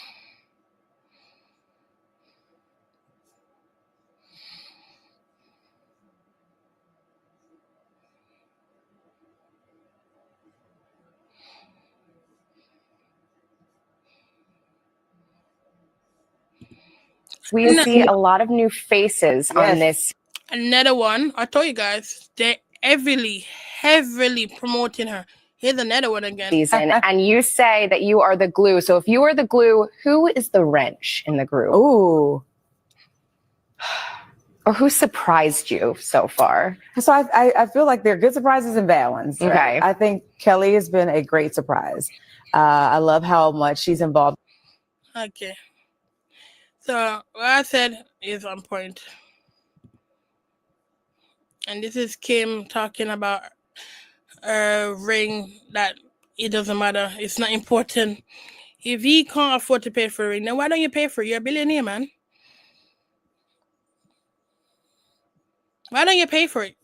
We see a lot of new faces on this. Another one. I told you guys, they're heavily promoting her. Here's another one again. Season, and you say that you are the glue. So if you are the glue, who is the wrench in the group? ooh." Or who surprised you so far? So I feel like there are good surprises and bad ones. Right? Okay. I think Kelly has been a great surprise. I love how much she's involved. Okay. So what I said is on point. And this is Kim talking about a ring that it doesn't matter. It's not important. If he can't afford to pay for a ring, then why don't you pay for it? You're a billionaire, man. Why don't you pay for it?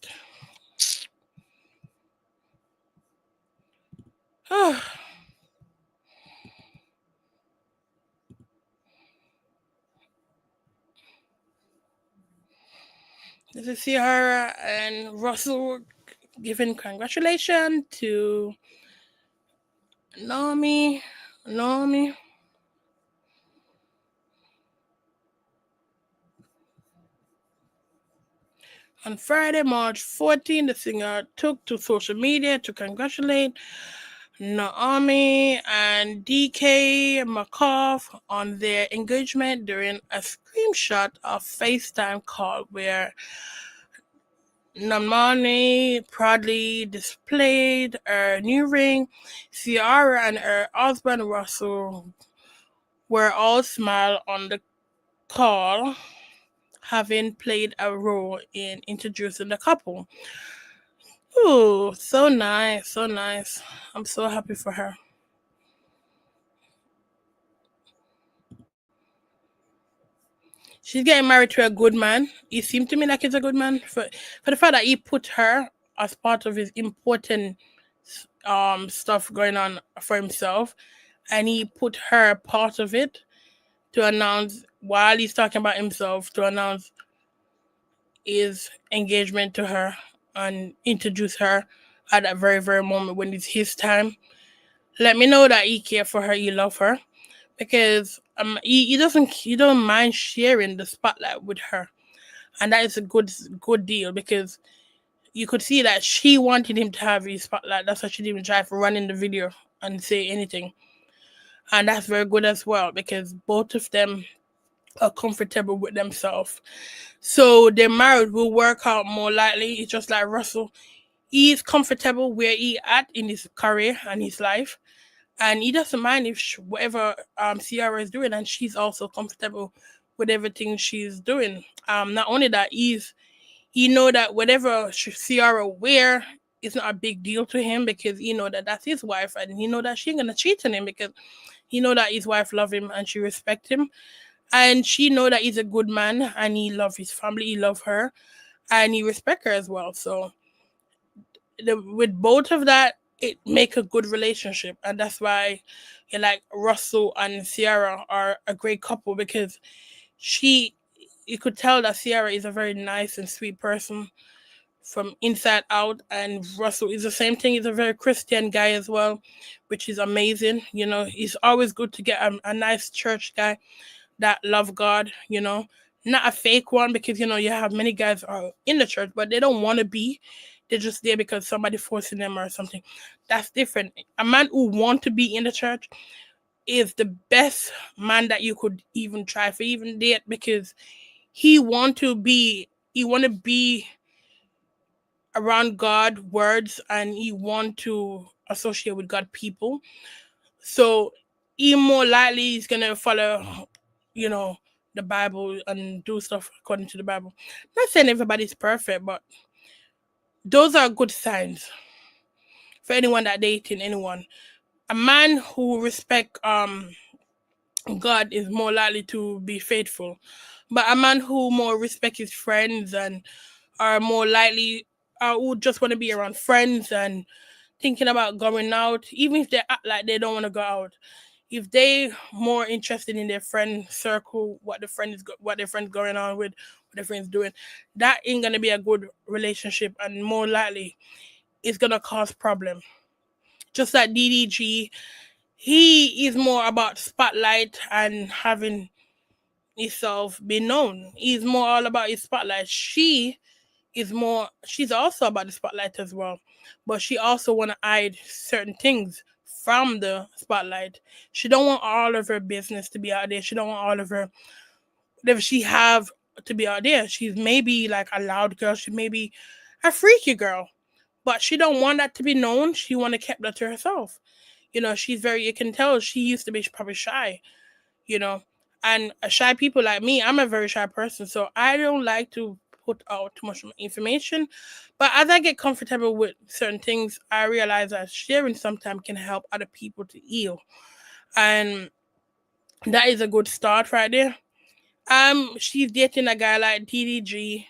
This is Ciara and Russell giving congratulations to Naomi. On Friday, March 14, the singer took to social media to congratulate Naomi and DK McCough on their engagement during a screenshot of FaceTime call where Naomi proudly displayed her new ring. Ciara and her husband Russell were all smile on the call, having played a role in introducing the couple. Ooh, so nice, so nice. I'm so happy for her. She's getting married to a good man. He seemed to me like he's a good man for the fact that he put her as part of his important stuff going on for himself, and he put her part of it to announce while he's talking about himself to announce his engagement to her and introduce her at that very very moment when it's his time. Let me know that he care for her, he love her, because he don't mind sharing the spotlight with her, and that is a good deal because you could see that she wanted him to have his spotlight. That's why she didn't even try to run in the video and say anything, and that's very good as well because both of them are comfortable with themselves. So their marriage will work out more likely. It's just like Russell. He is comfortable where he at in his career and his life, and he doesn't mind if whatever Ciara is doing, and she's also comfortable with everything she's doing. Not only that, he know that whatever Ciara wear is not a big deal to him because he know that that's his wife, and he know that she ain't gonna cheat on him because he know that his wife love him and she respect him, and she know that he's a good man and he love his family, he love her, and he respect her as well. So with both of that, it make a good relationship, and that's why like Russell and Ciara are a great couple because you could tell that Ciara is a very nice and sweet person from inside out, and Russell is the same thing. He's a very Christian guy as well, which is amazing. It's always good to get a nice church guy that love God, not a fake one because you have many guys are in the church but they don't want to be. They're just there because somebody forcing them or something. That's different. A man who want to be in the church is the best man that you could even try for even date because he want to be around God words and he want to associate with God people. So he more likely is gonna follow, the Bible and do stuff according to the Bible. Not saying everybody's perfect, but those are good signs for anyone that dating anyone. A man who respect God is more likely to be faithful, but a man who more respect his friends and are more likely who just want to be around friends and thinking about going out, even if they act like they don't want to go out. If they more interested in their friend circle, what their friends going on with, what their friends doing, that ain't gonna be a good relationship, and more likely, it's gonna cause problem. Just like DDG, he is more about spotlight and having himself be known. He's more all about his spotlight. She's also about the spotlight as well, but she also want to hide certain things from the spotlight. She don't want all of her business to be out there. She don't want all of her whatever she have to be out there. She's maybe like a loud girl. She may be a freaky girl, but she don't want that to be known. She want to keep that to herself. She's very. You can tell she used to be probably shy. You know, and shy people like me, I'm a very shy person, so I don't like to put out too much information. But as I get comfortable with certain things, I realize that sharing sometimes can help other people to heal, and that is a good start right there. She's dating a guy like DDG,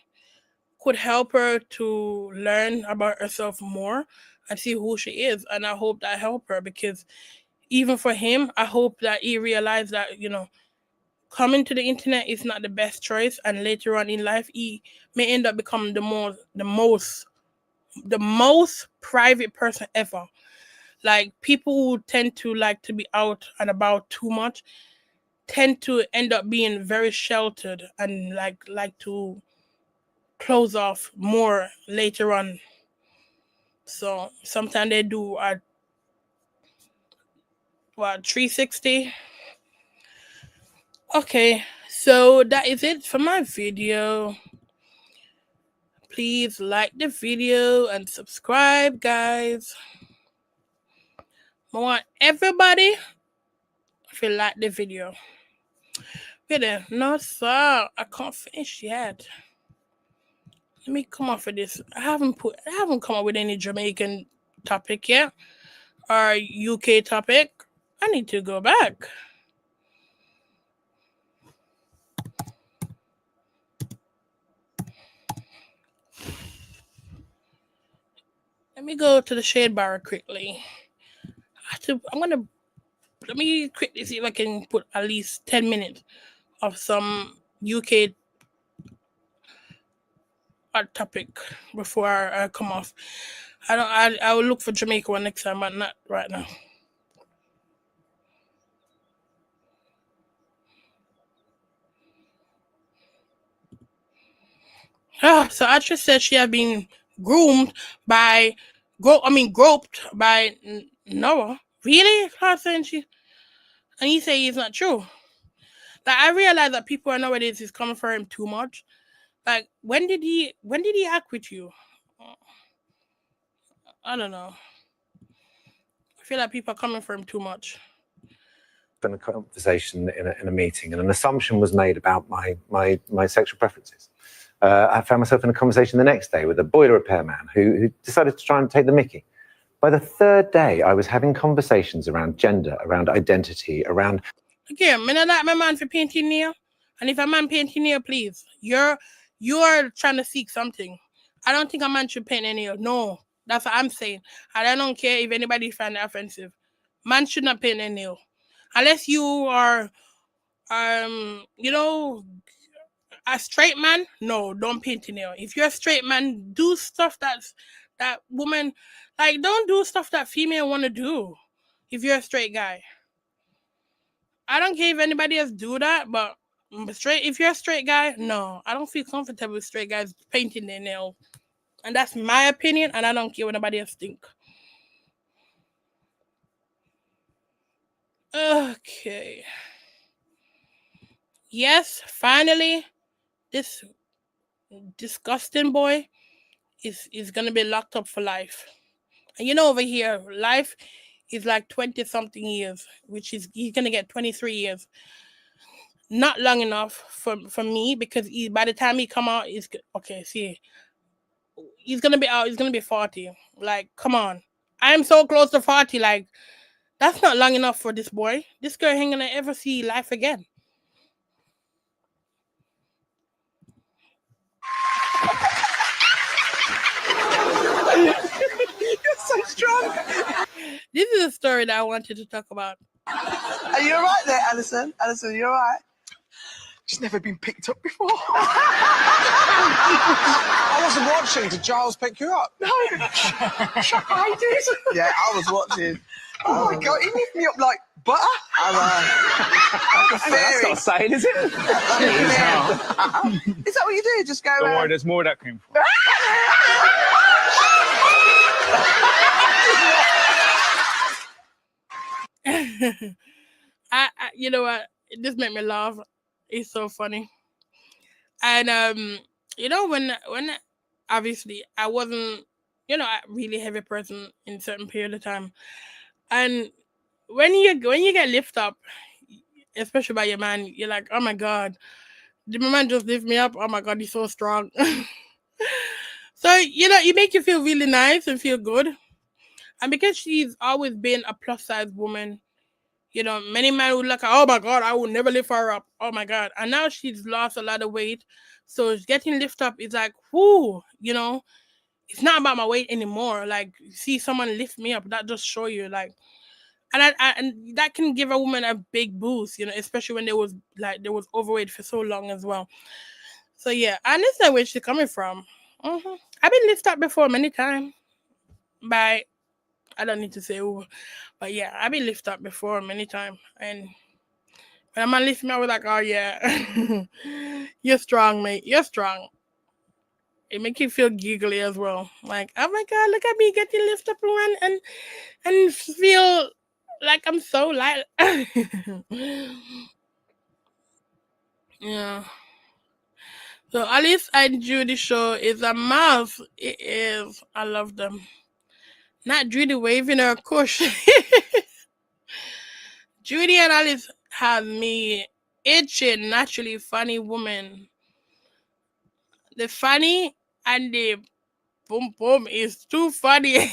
could help her to learn about herself more and see who she is, and I hope that help her because even for him, I hope that he realized that coming to the internet is not the best choice, and later on in life he may end up becoming the most private person ever. Like people who tend to like to be out and about too much tend to end up being very sheltered and like to close off more later on. So sometimes they do a 360. Okay, so that is it for my video. Please like the video and subscribe, guys. I want everybody to like the video. Wait there, no sir, I can't finish yet. Let me come off of this. I haven't come up with any Jamaican topic yet or UK topic. I need to go back. Let me go to the shade bar quickly. Let me quickly see if I can put at least 10 minutes of some UK topic before I come off. I will look for Jamaica one next time, but not right now. So actress said she had been groped by Noah. Really? And you say it's not true. Like I realize that people nowadays is coming for him too much. Like when did he act with you? I don't know. I feel like people are coming for him too much. In a conversation in a meeting, and an assumption was made about my sexual preferences. I found myself in a conversation the next day with a boiler repairman who decided to try and take the mickey. By the third day, I was having conversations around gender, around identity, around. Again, I don't like my man for painting nail. And if a man painting nail, please, you're trying to seek something. I don't think a man should paint a nail. No, that's what I'm saying. And I don't care if anybody find it offensive. Man should not paint a nail. Unless you are, a straight man, no, don't paint a nail. If you're a straight man, do stuff that woman, like, don't do stuff that female want to do. If you're a straight guy, I don't care if anybody else do that, but if you're a straight guy, no, I don't feel comfortable with straight guys painting their nails, and that's my opinion, and I don't care what anybody else think. Okay. Yes, finally, this disgusting boy is gonna be locked up for life. And over here, life is like 20-something years, which is he's gonna get 23 years. Not long enough for me, because by the time he come out, he's gonna be out. He's gonna be 40. Like, come on, I am so close to 40. Like, that's not long enough for this boy. This girl ain't gonna ever see life again. You're so strong. This is a story that I wanted to talk about. Are you all right there, Alison? Alison, you all right? She's never been picked up before. I wasn't watching. Did Giles pick you up? No. I did. Yeah, I was watching. Oh my God, he moved me up like butter. That's not saying, is it? Is that what you do? Just go Don't around? worry, there's more that came from. You know what? This made me laugh. It's so funny. And when obviously I wasn't, a really heavy person in a certain period of time, and when you get lifted up, especially by your man, you're like, oh my God, did my man just lift me up? Oh my God, he's so strong. So it make you feel really nice and feel good. And because she's always been a plus size woman, many men would look at, oh my God, I will never lift her up. Oh my God. And now she's lost a lot of weight. So getting lifted up is like, whoo, it's not about my weight anymore. Like, see someone lift me up, that just show you, like, and that can give a woman a big boost, you know, especially when they was overweight for so long as well. So yeah, I understand where she's coming from. I've been lifted up before many times by, I don't need to say who, but yeah, I've been lifted up before many times, and when a man lift me, I was like, oh yeah, you're strong, mate, you're strong. It makes you feel giggly as well. Like, oh my God, look at me getting lifted up and feel like I'm so light. Yeah. So Alice and Judy show is a mouth. It is. I love them. Not Judy waving her cush. Judy and Alice have me itching. Naturally funny woman. The funny and the boom boom is too funny.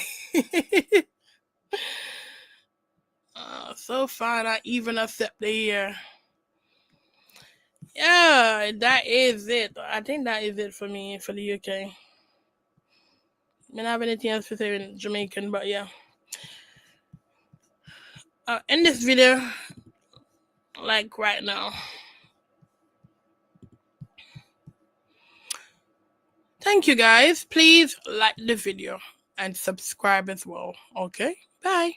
So fun. I even accept the year. Yeah, that is it. I think that is it for me for the UK. I don't have anything else to say in Jamaican, but yeah. In this video, like right now. Thank you guys. Please like the video and subscribe as well. Okay, bye.